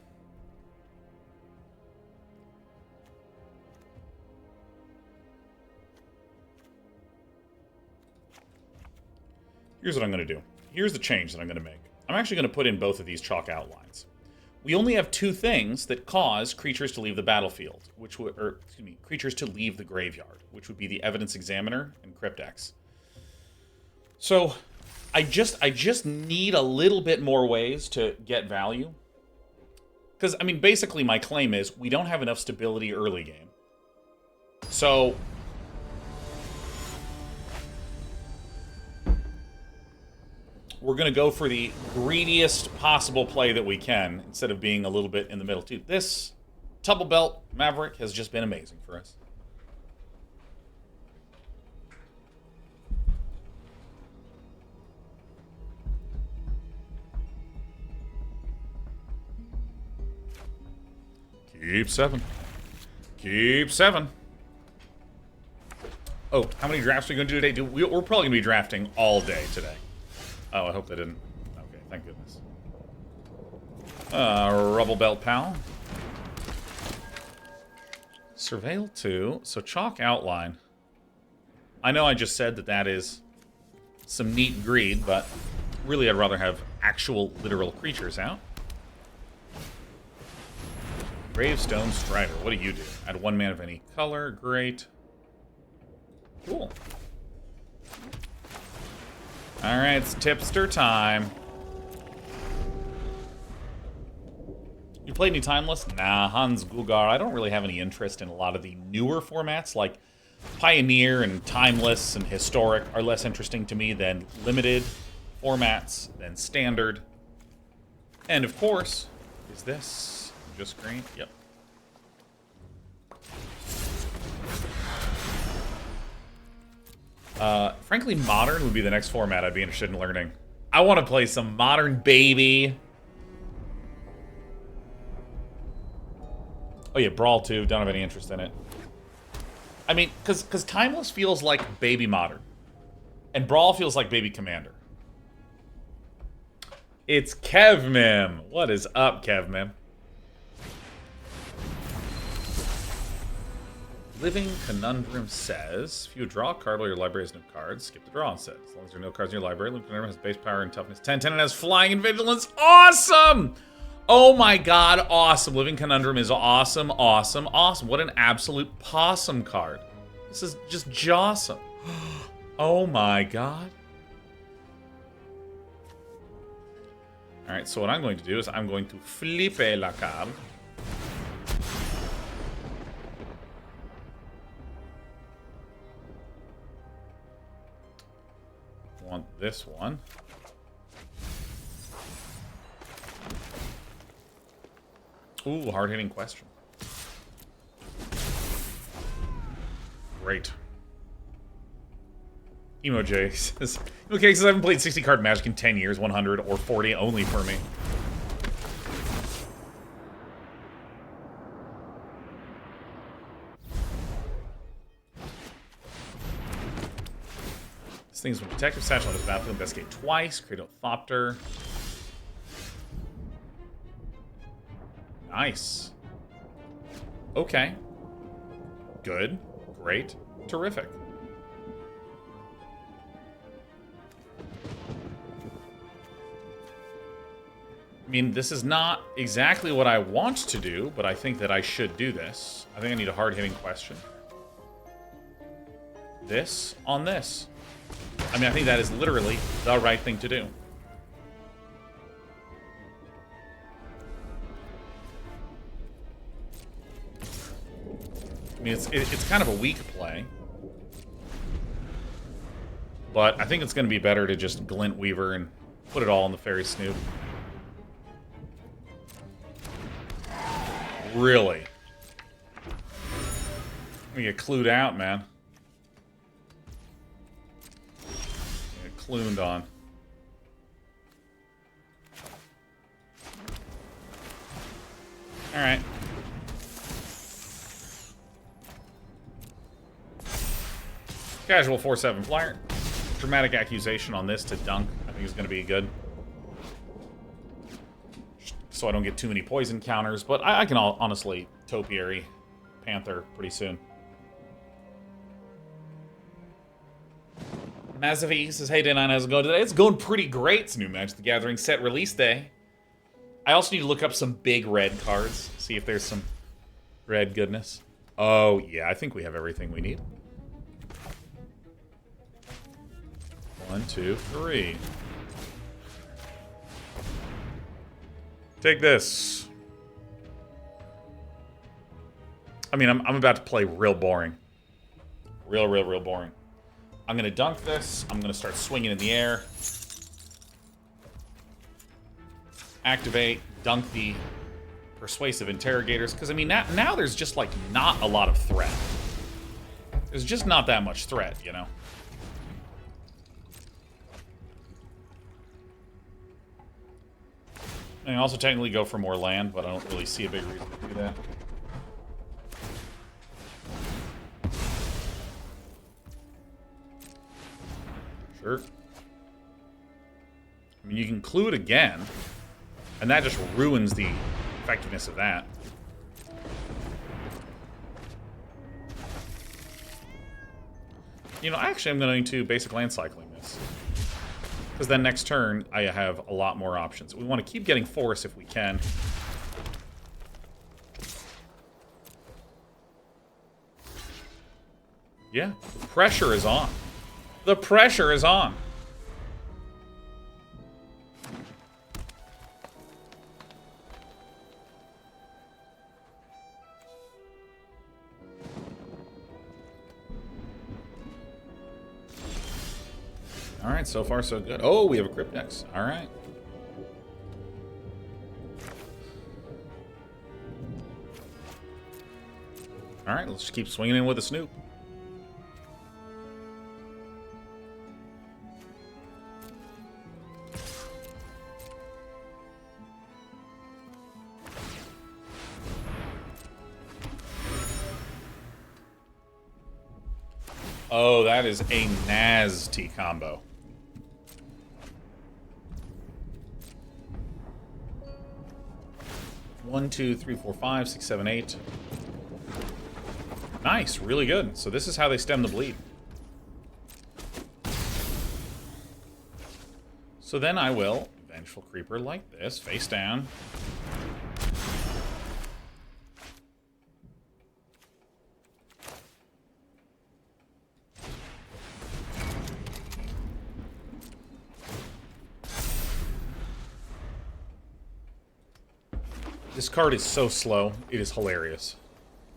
Here's what I'm going to do. Here's the change that I'm going to make. I'm actually going to put in both of these chalk outlines. We only have two things that cause creatures to leave the battlefield, which would, or excuse me, creatures to leave the graveyard, which would be the evidence examiner and cryptex. So, I just need a little bit more ways to get value. Because, I mean, basically my claim is we don't have enough stability early game. So, we're going to go for the greediest possible play that we can, instead of being a little bit in the middle, too. This Tubble Belt Maverick has just been amazing for us. Keep 7. Keep 7. Oh, how many drafts are we going to do today? We're probably going to be drafting all day today. Oh, I hope they didn't. Okay, thank goodness. Rubble Belt Pal. Surveil 2. So chalk outline. I know I just said that that is some neat greed, but really I'd rather have actual literal creatures out. Gravestone Strider. What do you do? Add 1 mana of any color. Great. Cool. Alright, it's tipster time. You played any Timeless? Nah, Hans Gugar. I don't really have any interest in a lot of the newer formats, like Pioneer and Timeless and Historic are less interesting to me than limited formats, than standard. And of course, is this just green? Yep. Frankly, Modern would be the next format I'd be interested in learning. I want to play some Modern, baby. Oh yeah, Brawl 2. Don't have any interest in it. I mean, because Timeless feels like baby Modern. And Brawl feels like baby Commander. It's Kevmim. What is up, Kevmim? Living Conundrum says, if you draw a card while your library has no cards, skip the draw instead. As long as there are no cards in your library, Living Conundrum has base power and toughness 10, 10, and has flying and vigilance. Awesome! Oh my god, awesome. Living Conundrum is awesome, awesome, awesome. What an absolute possum card. This is just jawsome. Oh my god. Alright, so what I'm going to do is I'm going to flippe la card. Want this one. Ooh, hard-hitting question. Great. Emo J says, okay, because I haven't played 60 card Magic in 10 years, 100 or 40 only for me. This thing's when Protective Satchel on this battlefield, investigate twice, create a Thopter. Nice. Okay. Good. Great. Terrific. I mean, this is not exactly what I want to do, but I think that I should do this. I think I need a hard-hitting question. This on this. I mean, I think that is literally the right thing to do. I mean, it's kind of a weak play. But I think it's going to be better to just Glint Weaver and put it all in the Fairy Snoop. Really? We get clued out, man. Get clued on. Alright. Casual 4-7 flyer. Dramatic accusation on this to dunk. I think is going to be good. So I don't get too many poison counters, but I can honestly topiary Panther pretty soon. Mazavi says, hey, Day9, how's it going today? It's going pretty great. It's new Magic the Gathering set release day. I also need to look up some big red cards, see if there's some red goodness. Oh, yeah, I think we have everything we need. 1, 2, 3. Take this. I mean, I'm about to play real boring. Real boring. I'm going to dunk this. I'm going to start swinging in the air. Activate, dunk the persuasive interrogators. Because, I mean, now there's just, like, not a lot of threat. There's just not that much threat, you know? I can also technically go for more land, but I don't really see a big reason to do that. Sure. I mean, you can clue it again, and that just ruins the effectiveness of that. You know, actually, I'm going to basic land cycling this. Because then next turn, I have a lot more options. We want to keep getting force if we can. Yeah, the pressure is on. The pressure is on. All right, so far so good. Oh, we have a Cryptex. All right. All right, let's just keep swinging in with a Snoop. Oh, that is a nasty combo. One, two, three, four, five, 6, 7, 8. Nice, really good. So this is how they stem the bleed. So then I will Vengeful Creeper like this, face down. This card is so slow, it is hilarious.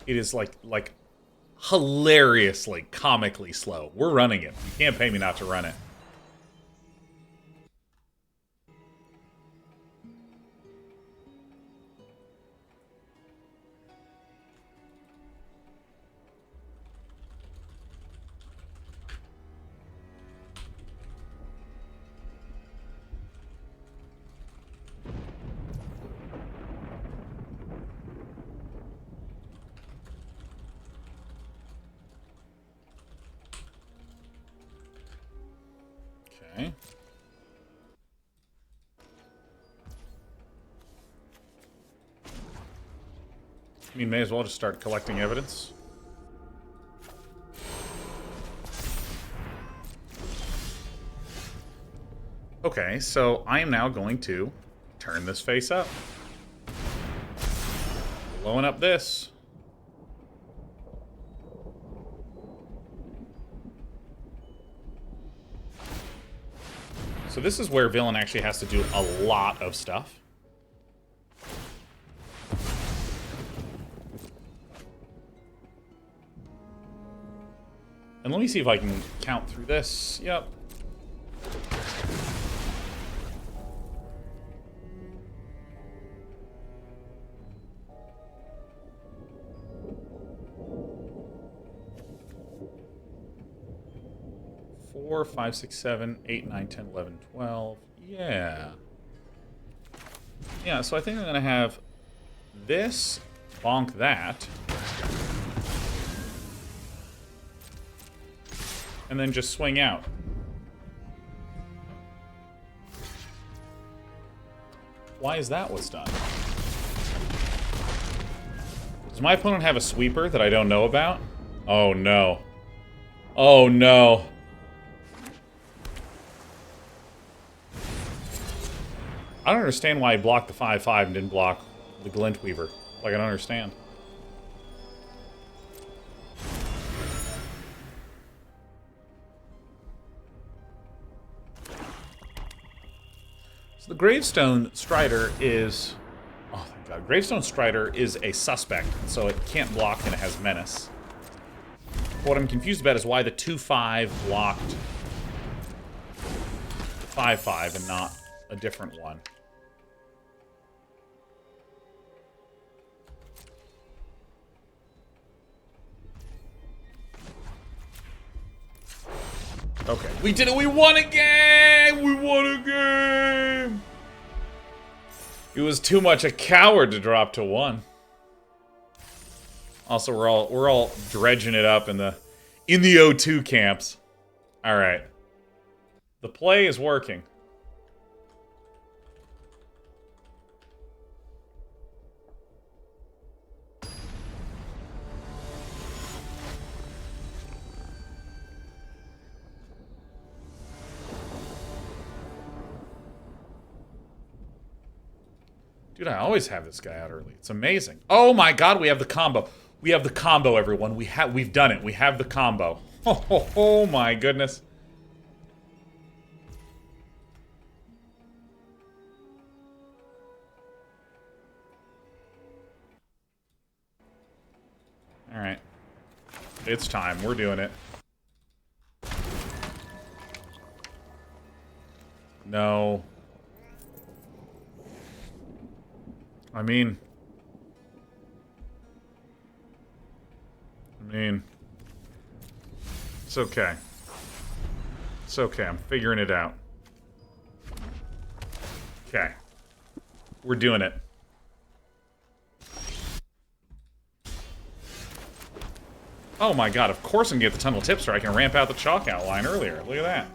It is like hilariously, comically slow. We're running it. You can't pay me not to run it. Okay. I mean, may as well just start collecting evidence. Okay, so I am now going to turn this face up. Blowing up this. So this is where Villain actually has to do a lot of stuff. And let me see if I can count through this. Yep. 4, 5, 6, 7, 8, 9, 10, 11, 12. Yeah. Yeah, so I think I'm going to have this, bonk that, and then just swing out. Why is that what's done? Does my opponent have a sweeper that I don't know about? Oh no. Oh no. I don't understand why he blocked the 5/5 and didn't block the Glint Weaver. Like, I don't understand. So the Gravestone Strider is... Oh, thank God. Gravestone Strider is a suspect, so it can't block and it has Menace. What I'm confused about is why the 2/5 blocked the 5/5 and not a different one. Okay. We did it! We won a game! We won a game! It was too much a coward to drop to 1. Also, we're all dredging it up in the O2 camps. All right. The play is working. Dude, I always have this guy out early. It's amazing. Oh my God, we have the combo. We have the combo, everyone. We've done it. We have the combo. Oh my goodness. All right. It's time. We're doing it. No. I mean, it's okay. It's okay. I'm figuring it out. Okay. We're doing it. Oh my God, of course I can get the tunnel tipster. I can ramp out the chalk outline earlier. Look at that.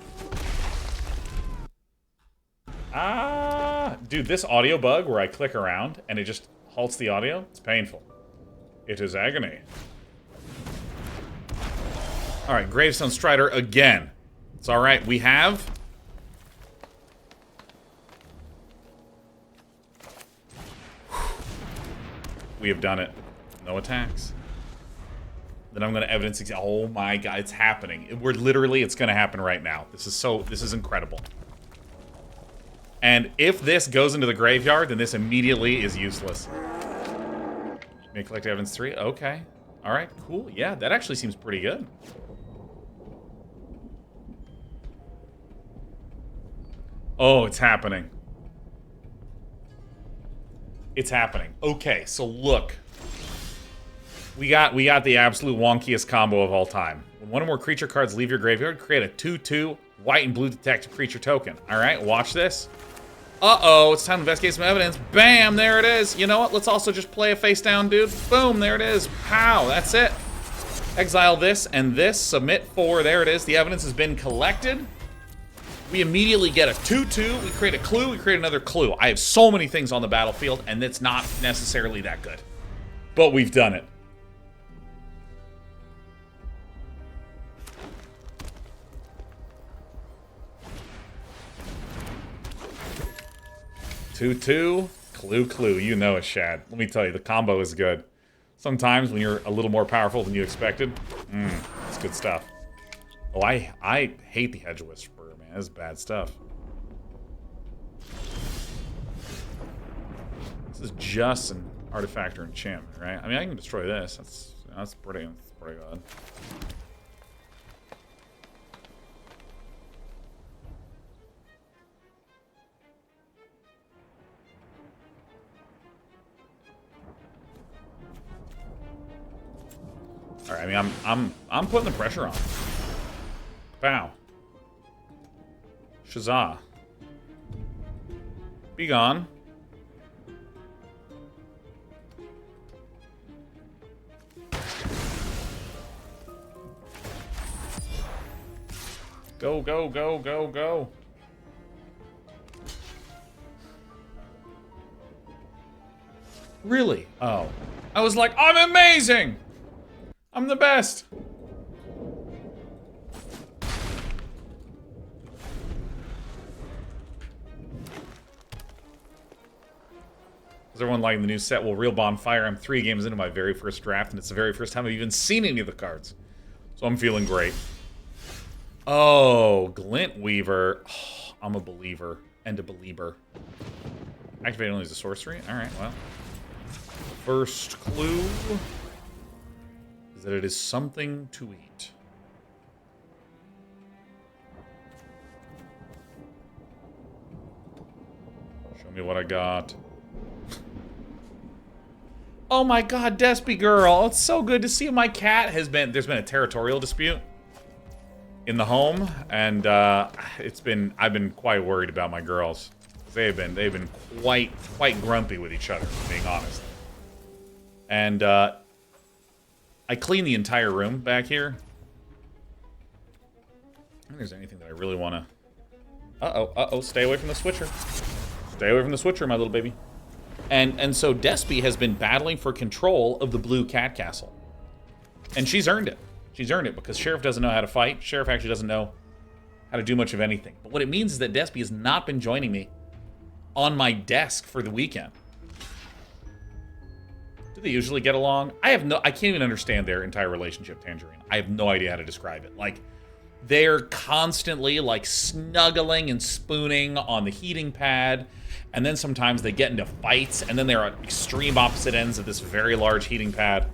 Dude, this audio bug where I click around and it just halts the audio, it's painful. It is agony. Alright, Gravestone Strider again. It's alright, we have... We have done it. No attacks. Then I'm going to evidence... Oh my God, it's happening. It's going to happen right now. This is incredible. And if this goes into the graveyard, then this immediately is useless. May collect evidence 3. Okay. Alright, cool. Yeah, that actually seems pretty good. Oh, it's happening. It's happening. Okay, so look. We got the absolute wonkiest combo of all time. When one or more creature cards leave your graveyard, create a 2/2 white and blue detective creature token. Alright, watch this. Uh-oh, it's time to investigate some evidence. Bam, there it is. You know what? Let's also just play a face down, dude. Boom, there it is. Pow, that's it. Exile this and this. Submit 4. There it is. The evidence has been collected. We immediately get a 2/2. We create a clue. We create another clue. I have so many things on the battlefield, and it's not necessarily that good. But we've done it. Two, clue. You know it, Shad. Let me tell you, the combo is good. Sometimes when you're a little more powerful than you expected, it's good stuff. Oh, I hate the Hedge Whisperer, man. That's bad stuff. This is just an artifact or enchantment, right? I mean, I can destroy this. That's pretty good. All right, I mean, I'm putting the pressure on. Pow. Shazah. Be gone. Go, go, go, go, go. Really? Oh. I was like, I'm amazing! I'm the best! Is everyone liking the new set? Well, Real Bonfire, I'm 3 games into my very first draft, and it's the very first time I've even seen any of the cards. So I'm feeling great. Oh, Glint Weaver. Oh, I'm a believer. And a believer. Activate only as a sorcery? Alright, well. First clue is that it is something to eat. Show me what I got. Oh my god, Despy girl. It's so good to see. My cat has been... There's been a territorial dispute in the home, and I've been quite worried about my girls. They've been quite grumpy with each other, being honest. And I cleaned the entire room back here. I think there's anything that I really want to... Uh-oh, stay away from the switcher. Stay away from the switcher, my little baby. And so Despy has been battling for control of the blue cat castle. And she's earned it. She's earned it because Sheriff doesn't know how to fight. Sheriff actually doesn't know how to do much of anything. But what it means is that Despy has not been joining me on my desk for the weekend. Do they usually get along? I can't even understand their entire relationship, Tangerine. I have no idea how to describe it. Like, they're constantly, like, snuggling and spooning on the heating pad, and then sometimes they get into fights, and then they're at extreme opposite ends of this very large heating pad.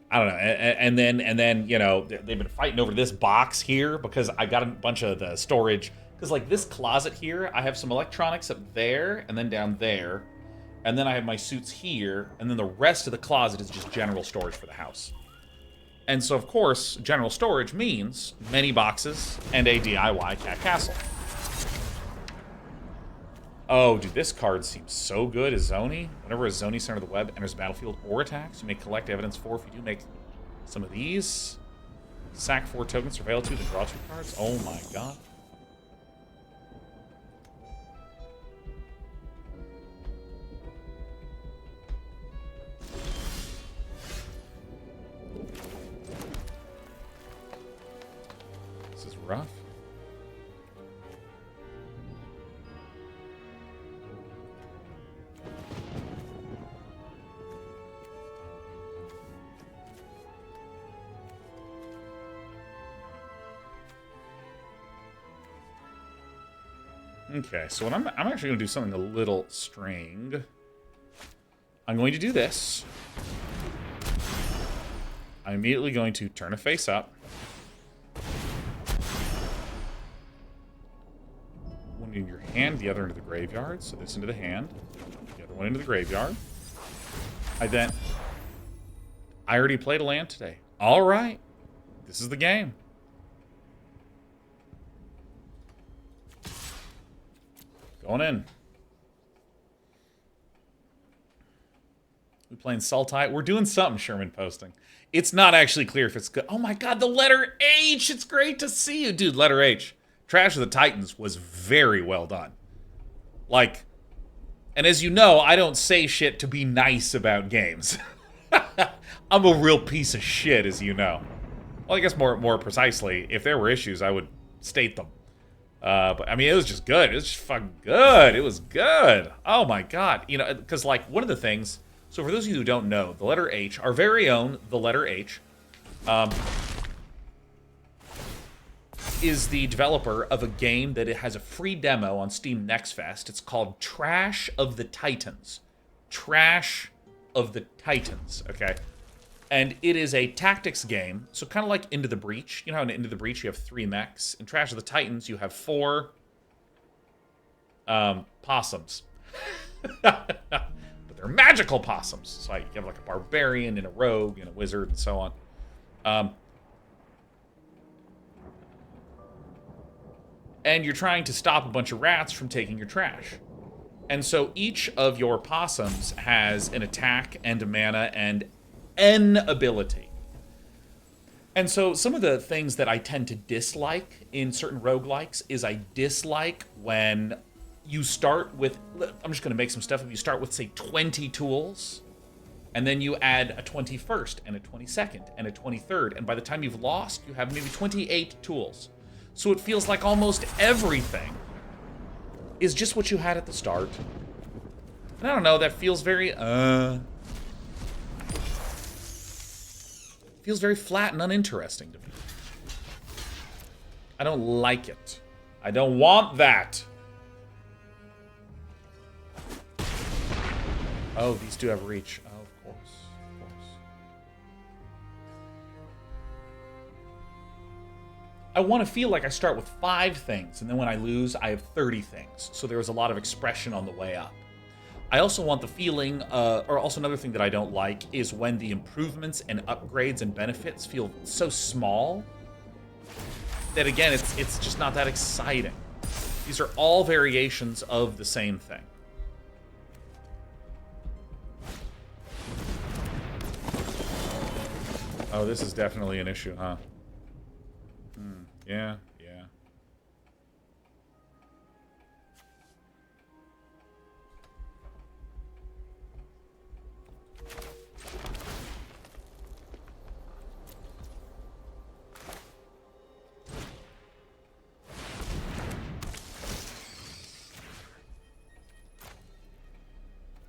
I don't know, and then you know, they've been fighting over this box here because I got a bunch of the storage. Because like this closet here, I have some electronics up there and then down there, and then I have my suits here, and then the rest of the closet is just general storage for the house. And so of course, general storage means many boxes and a DIY cat castle. Oh, dude, this card seems so good. Azoni. Whenever a Zoni center of the web enters the battlefield or attacks, you may collect evidence 4. If you do, make some of these. Sack 4 tokens, surveil 2, then draw 2 cards. Oh my god. This is rough. Okay, so what I'm actually going to do something a little strange. I'm going to do this. I'm immediately going to turn a face up. One in your hand, the other into the graveyard. So this into the hand, the other one into the graveyard. I already played a land today. All right, this is the game. Going in. We playing Sultai? We're doing something, Sherman posting. It's not actually clear if it's good. Oh my god, the letter H! It's great to see you, dude. Letter H. Trash of the Titans was very well done. Like, and as you know, I don't say shit to be nice about games. I'm a real piece of shit, as you know. Well, I guess more precisely, if there were issues, I would state them. But I mean, it was just good. It was just fucking good. It was good. Oh my god. You know, because like one of the things, so for those of you who don't know, the letter H, our very own, the letter H, is the developer of a game that it has a free demo on Steam Next Fest. It's called Trash of the Titans. Trash of the Titans, okay? And it is a tactics game, so kind of like Into the Breach. You know how in Into the Breach you have 3 mechs? In Trash of the Titans you have 4 possums. But they're They're magical possums. So you have like a barbarian and a rogue and a wizard and so on. And you're trying to stop a bunch of rats from taking your trash. And so each of your possums has an attack and a mana and an ability. And so some of the things that I tend to dislike in certain roguelikes is I dislike when you start with, I'm just going to make some stuff up, you start with, say, 20 tools, and then you add a 21st, and a 22nd, and a 23rd, and by the time you've lost, you have maybe 28 tools. So it feels like almost everything is just what you had at the start. And I don't know, that feels very, feels very flat and uninteresting to me. I don't like it. I don't want that. Oh, these do have reach. Oh, of course. Of course. I want to feel like I start with 5 things, and then when I lose, I have 30 things. So there was a lot of expression on the way up. I also want the feeling, or also another thing that I don't like, is when the improvements and upgrades and benefits feel so small that, again, it's just not that exciting. These are all variations of the same thing. Oh, this is definitely an issue, huh? Yeah, yeah.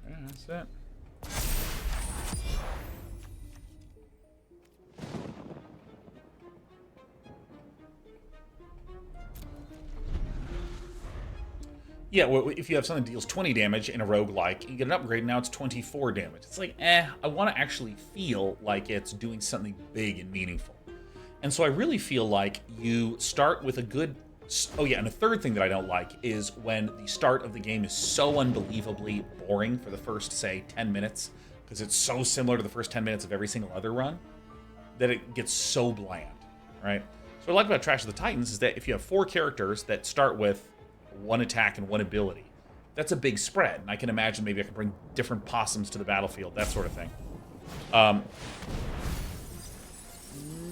Yeah, that's it. Yeah, well, if you have something that deals 20 damage in a roguelike, you get an upgrade, now it's 24 damage. It's like, I want to actually feel like it's doing something big and meaningful. And so I really feel like you start with a good... Oh yeah, and a third thing that I don't like is when the start of the game is so unbelievably boring for the first, say, 10 minutes, because it's so similar to the first 10 minutes of every single other run, that it gets so bland, right? So what I like about Trash of the Titans is that if you have 4 characters that start with 1 attack and 1 ability, that's a big spread. And I can imagine maybe I can bring different possums to the battlefield, that sort of thing.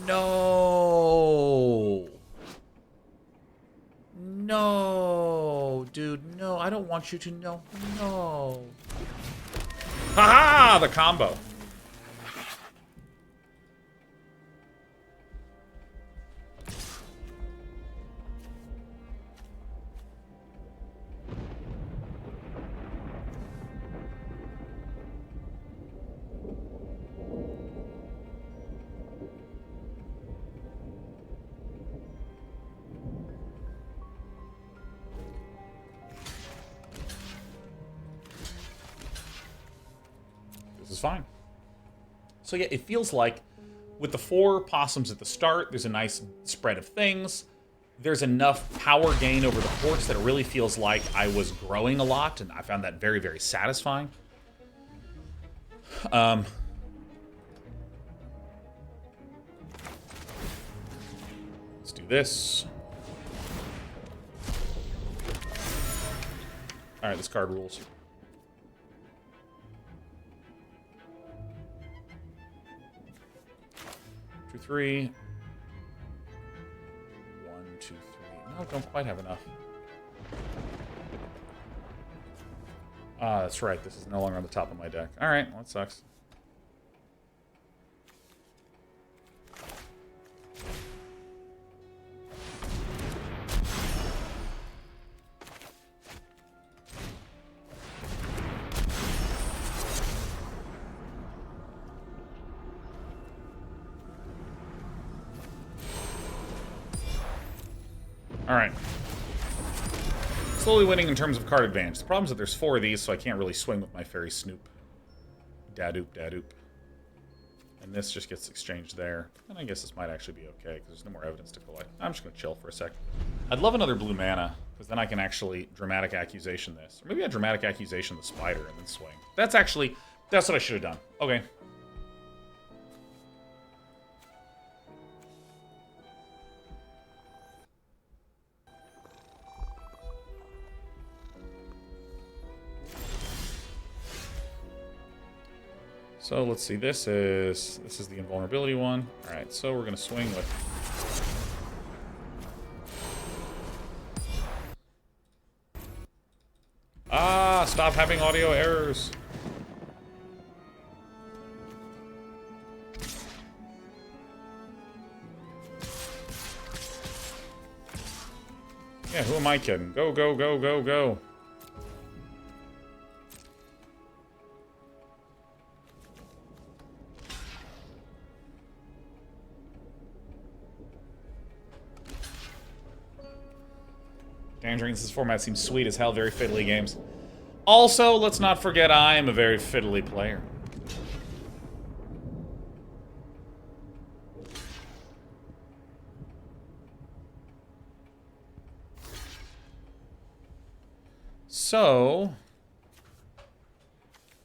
No. No, dude, no. I don't want you to know. No. Ha-ha! The combo. Is fine. So yeah, it feels like with the 4 possums at the start, there's a nice spread of things. There's enough power gain over the course that it really feels like I was growing a lot, and I found that very, very satisfying. Let's do this. All right, this card rules. 2, 3. 1, 2, 3. No, don't quite have enough. Ah, that's right. This is no longer on the top of my deck. All right, well, that sucks. All right. Slowly winning in terms of card advantage. The problem is that there's 4 of these, so I can't really swing with my Fairy Snoop. Dadoop, dadoop. And this just gets exchanged there. And I guess this might actually be okay, because there's no more evidence to collect. I'm just going to chill for a sec. I'd love another blue mana, because then I can actually dramatic accusation this. Or maybe I dramatic accusation the spider and then swing. That's what I should have done. Okay. So let's see, this is the invulnerability one. Alright, so we're gonna swing with stop having audio errors. Yeah, who am I kidding? Go, go, go, go, go. This format seems sweet as hell, very fiddly games. Also, let's not forget I am a very fiddly player. So,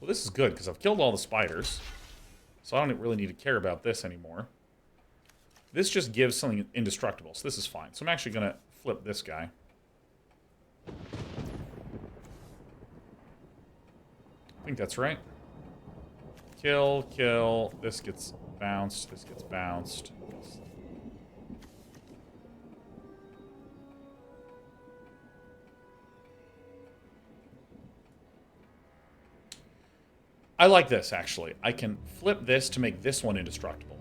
well, this is good, because I've killed all the spiders. So I don't really need to care about this anymore. This just gives something indestructible, so this is fine. So I'm actually going to flip this guy. I think that's right. Kill, kill. This gets bounced. This gets bounced. I like this, actually. I can flip this to make this one indestructible.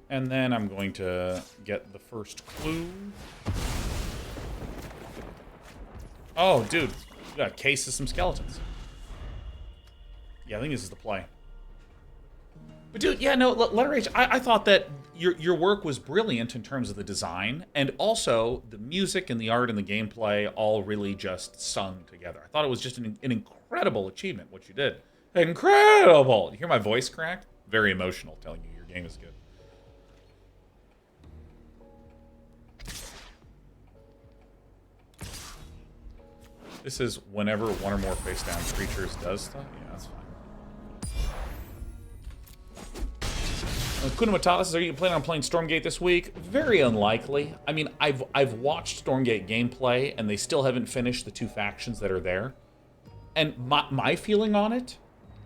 And then I'm going to get the first clue. Oh, dude. We got a case of some skeletons. Yeah, I think this is the play. But dude, yeah, no, Letter H, I thought that your work was brilliant in terms of the design, and also the music and the art and the gameplay all really just sung together. I thought it was just an incredible achievement, what you did. Incredible! You hear my voice cracked? Very emotional, telling you your game is good. This is whenever one or more face-down creatures does stuff? Yeah, that's fine. Kuna Matata, are you planning on playing Stormgate this week? Very unlikely. I mean, I've watched Stormgate gameplay, and they still haven't finished the two factions that are there. And my feeling on it,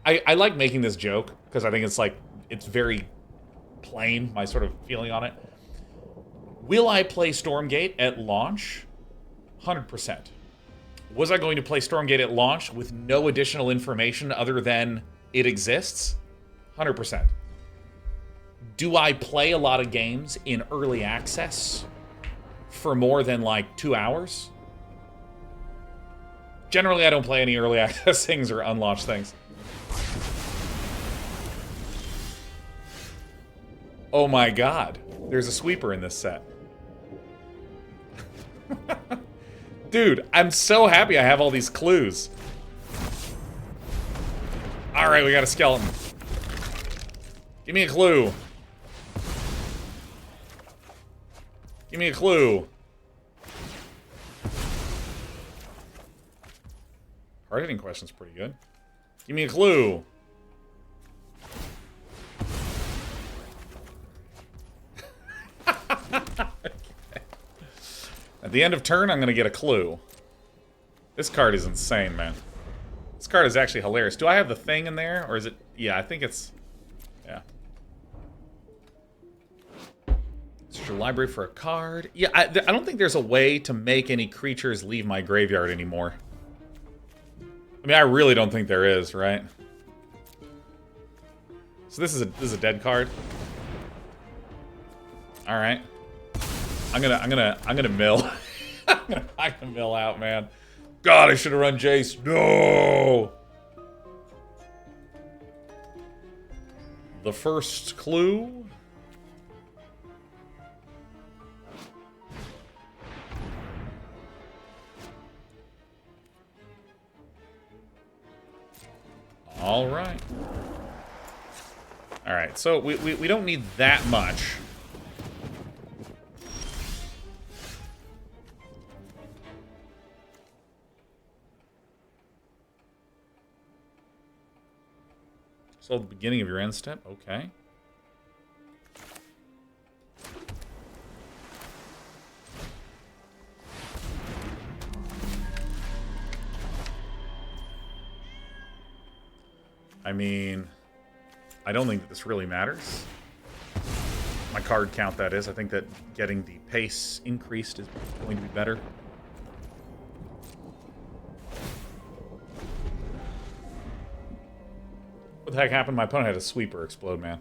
I like making this joke, because I think it's very plain, my sort of feeling on it. Will I play Stormgate at launch? 100%. Was I going to play Stormgate at launch with no additional information other than it exists? 100%. Do I play a lot of games in early access for more than like 2 hours? Generally, I don't play any early access things or unlaunched things. Oh my god, there's a sweeper in this set. Dude, I'm so happy I have all these clues. Alright, we got a skeleton. Give me a clue. Give me a clue. Hard-hitting question's pretty good. Give me a clue. At the end of turn, I'm going to get a clue. This card is insane, man. This card is actually hilarious. Do I have the thing in there? Or is it... Yeah, I think it's... Yeah. Search your library for a card. Yeah, I don't think there's a way to make any creatures leave my graveyard anymore. I mean, I really don't think there is, right? So this is a dead card. All right. I'm gonna mill. I'm gonna mill out, man. God, I should have run Jace. No. The first clue. All right. All right, so we don't need that much. So the beginning of your end step, okay. I mean, I don't think that this really matters. My card count, that is. I think that getting the pace increased is going to be better. What the heck happened? My opponent had a sweeper explode, man.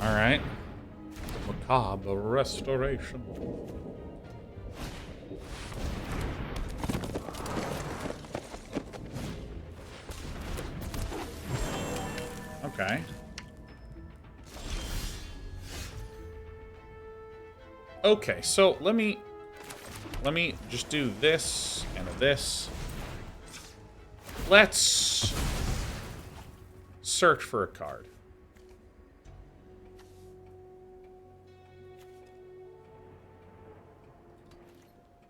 Alright. Macabre restoration. Okay. Okay, so let me just do this and this. Let's search for a card.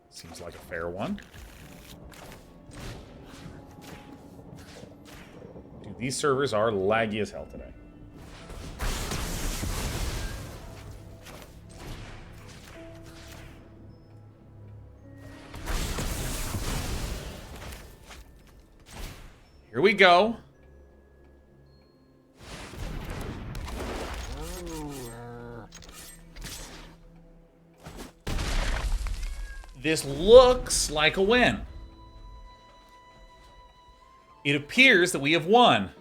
Seems like a fair one. Dude, these servers are laggy as hell today. Here we go. This looks like a win. It appears that we have won.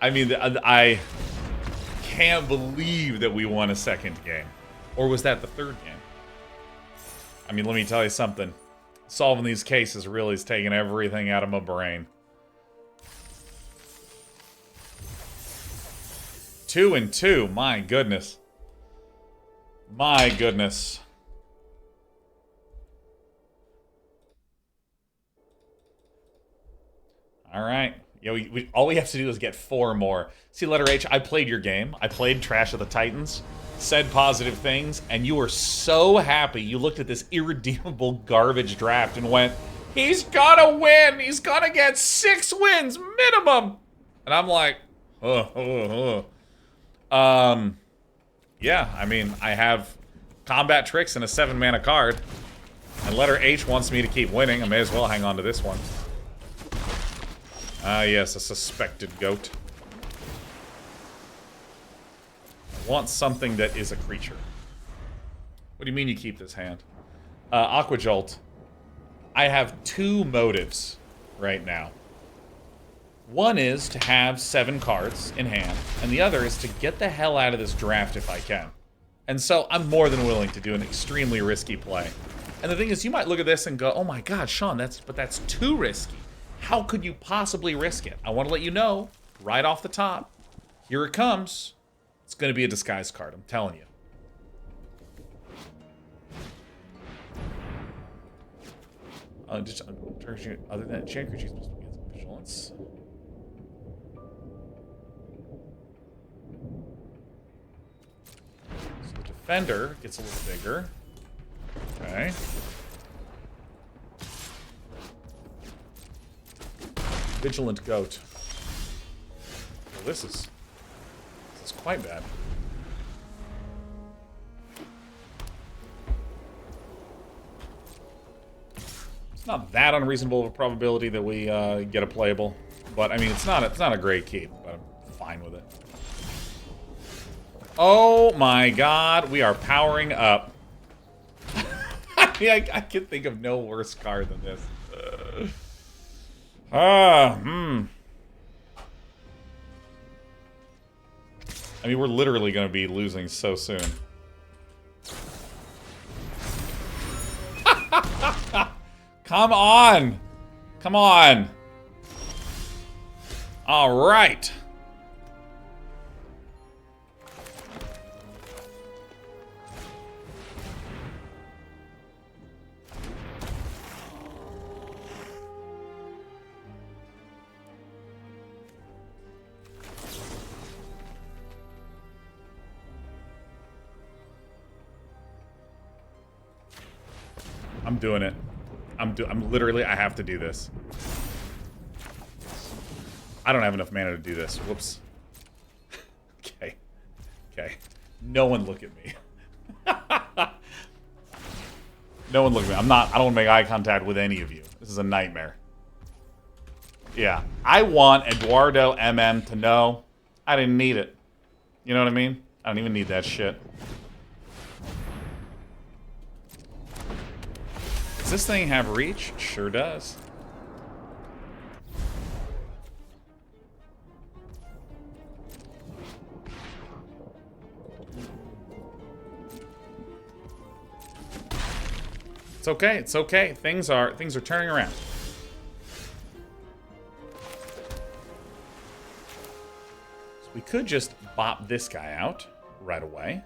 I mean, I can't believe that we won a second game. Or was that the third game? I mean, let me tell you something. Solving these cases really is taking everything out of my brain. 2 and 2, my goodness. My goodness. All right. Yeah, all we have to do is get 4 more. See, letter H, I played your game. I played Trash of the Titans, said positive things, and you were so happy. You looked at this irredeemable garbage draft and went, he's gotta win. He's gotta get 6 wins minimum. And I'm like, yeah, I mean, I have combat tricks and a 7-mana card. And letter H wants me to keep winning. I may as well hang on to this one. Ah, yes, a suspected goat. I want something that is a creature. What do you mean you keep this hand? Aqua Jolt. I have 2 motives right now. One is to have 7 cards in hand, and the other is to get the hell out of this draft if I can. And so I'm more than willing to do an extremely risky play. And the thing is, you might look at this and go, oh my god, Sean, that's too risky. How could you possibly risk it? I want to let you know, right off the top, here it comes. It's going to be a disguise card, I'm telling you. Other than chain creatures, vigilance. So the defender gets a little bigger. Okay. Vigilant goat. Well, this is quite bad. It's not that unreasonable of a probability that we get a playable, but I mean it's not a great keep, but I'm fine with it. Oh my god, we are powering up. I mean, I can think of no worse card than this. I mean, we're literally going to be losing so soon. Come on! Come on! All right. I'm doing it. I'm literally, I have to do this. I don't have enough mana to do this. Whoops. Okay. Okay. No one look at me. No one look at me. I don't make eye contact with any of you. This is a nightmare. Yeah. I want Eduardo MM to know I didn't need it. You know what I mean? I don't even need that shit. Does this thing have reach? Sure does. It's okay. It's okay. Things are turning around. So we could just bop this guy out right away.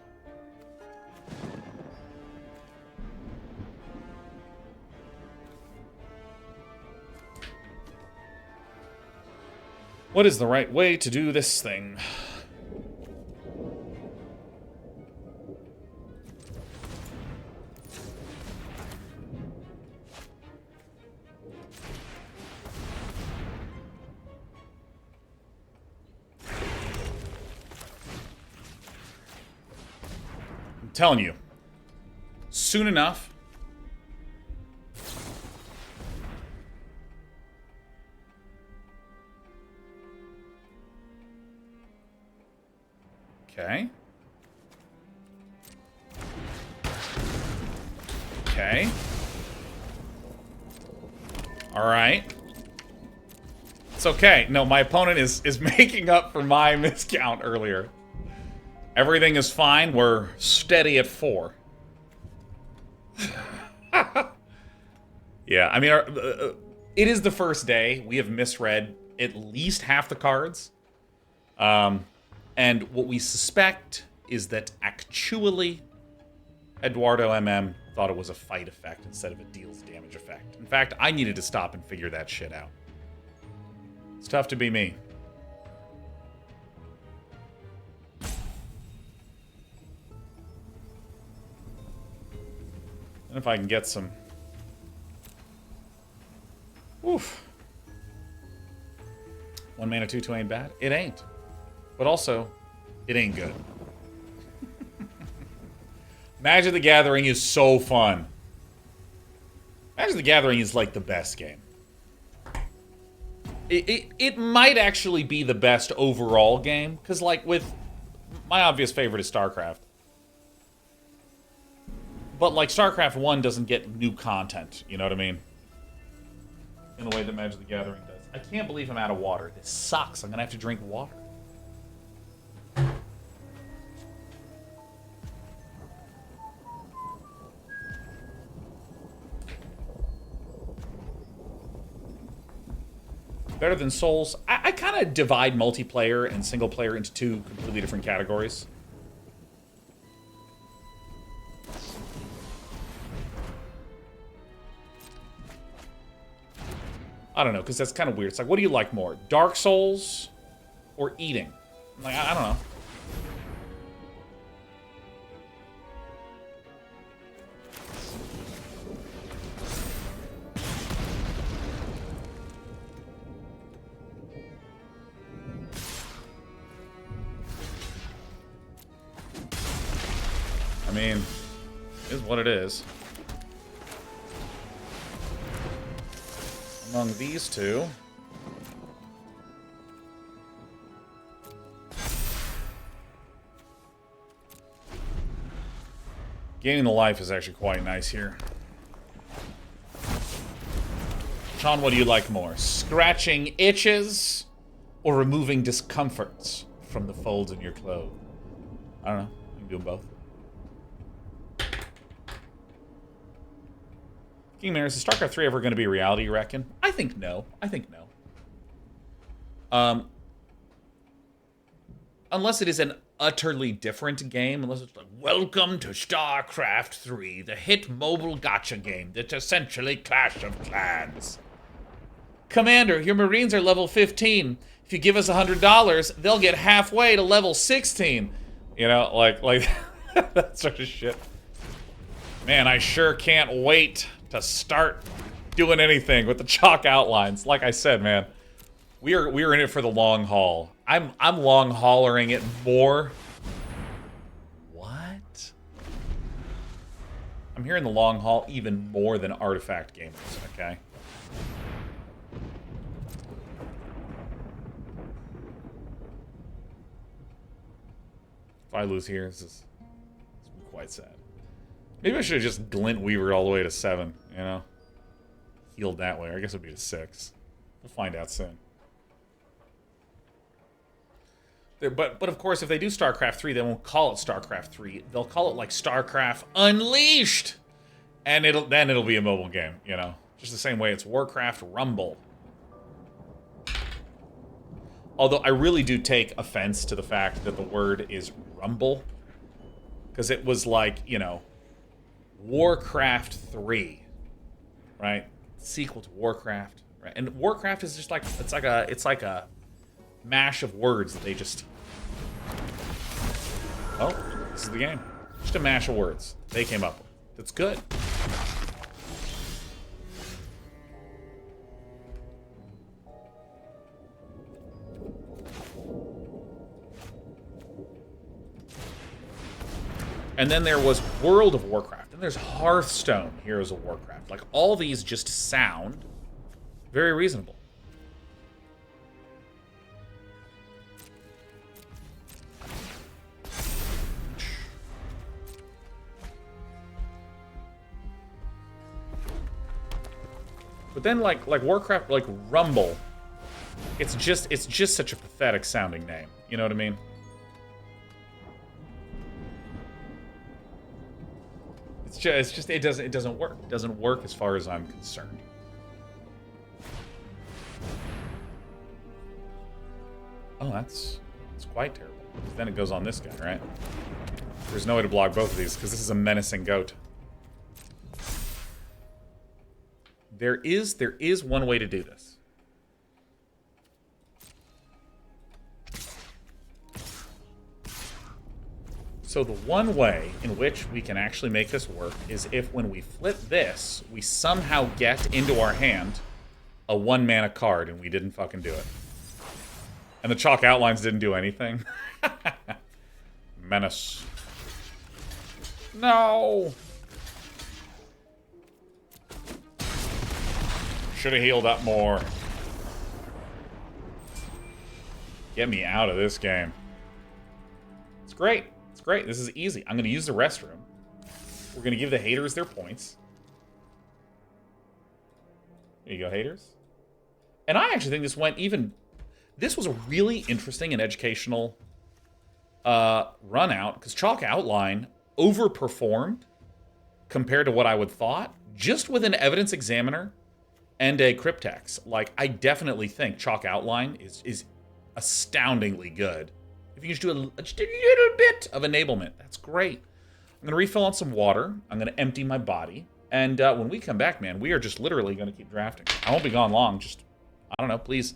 What is the right way to do this thing? I'm telling you, soon enough. Okay. Okay. All right. It's okay. No, my opponent is making up for my miscount earlier. Everything is fine. We're steady at 4. Yeah, I mean, it is the first day. We have misread at least half the cards. And what we suspect is that actually Eduardo MM thought it was a fight effect instead of a deals damage effect. In fact, I needed to stop and figure that shit out. It's tough to be me. And if I can get some... Oof. 1 mana, 2/2 ain't bad. It ain't. But also, it ain't good. Magic the Gathering is so fun. Magic the Gathering is like the best game. It might actually be the best overall game, because like with... My obvious favorite is StarCraft. But like StarCraft 1 doesn't get new content, you know what I mean? In the way that Magic the Gathering does. I can't believe I'm out of water. This sucks. I'm gonna have to drink water. Better than Souls. I kind of divide multiplayer and single player into 2 completely different categories. I don't know, because that's kind of weird. It's like, what do you like more? Dark Souls or eating? Like, I don't know. I mean, it is what it is. Among these two. Gaining the life is actually quite nice here. Sean, what do you like more? Scratching itches or removing discomforts from the folds in your clothes? I don't know. You can do them both. King Manor, is StarCraft 3 ever going to be a reality, you reckon? I think no. I think no. Unless it is an utterly different game, unless it's like, welcome to StarCraft 3, the hit mobile gacha game that's essentially Clash of Clans. Commander, your Marines are level 15. If you give us $100, they'll get halfway to level 16. You know, like that sort of shit. Man, I sure can't wait to start doing anything with the chalk outlines. Like I said, man, we're in it for the long haul. I'm long haulering it more. What? I'm here in the long haul even more than Artifact gamers, okay? If I lose here, this is quite sad. Maybe I should have just Glint Weavered all the way to 7, you know? Healed that way. I guess it'd be to 6. We'll find out soon. But of course, if they do StarCraft 3, they won't call it StarCraft 3. They'll call it like StarCraft Unleashed! And then it'll be a mobile game, you know? Just the same way it's Warcraft Rumble. Although I really do take offense to the fact that the word is Rumble. Because it was like, you know, Warcraft 3, right? Sequel to Warcraft, right? And Warcraft is just like it's like a mash of words that they just. Oh, this is the game. Just a mash of words they came up with. That's good. And then there was World of Warcraft. And there's Hearthstone, Heroes of Warcraft. Like, all these just sound very reasonable. But then, like Warcraft, like Rumble, it's just such a pathetic sounding name. You know what I mean? It doesn't work. It doesn't work as far as I'm concerned. Oh, that's quite terrible. Then it goes on this guy, right? There's no way to block both of these because this is a menacing goat. There is one way to do this. So the one way in which we can actually make this work is if when we flip this, we somehow get into our hand a 1-mana card and we didn't fucking do it. And the chalk outlines didn't do anything. Menace. No! Should have healed up more. Get me out of this game. It's great. It's great. This is easy. I'm going to use the restroom. We're going to give the haters their points. There you go, haters. And I actually think this went even... This was a really interesting and educational run out, because Chalk Outline overperformed compared to what I would thought, just with an evidence examiner and a Cryptex. Like, I definitely think Chalk Outline is astoundingly good. If you can just do just a little bit of enablement, that's great. I'm going to refill on some water. I'm going to empty my body. And when we come back, man, we are just literally going to keep drafting. I won't be gone long. Just, I don't know, please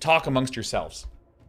talk amongst yourselves.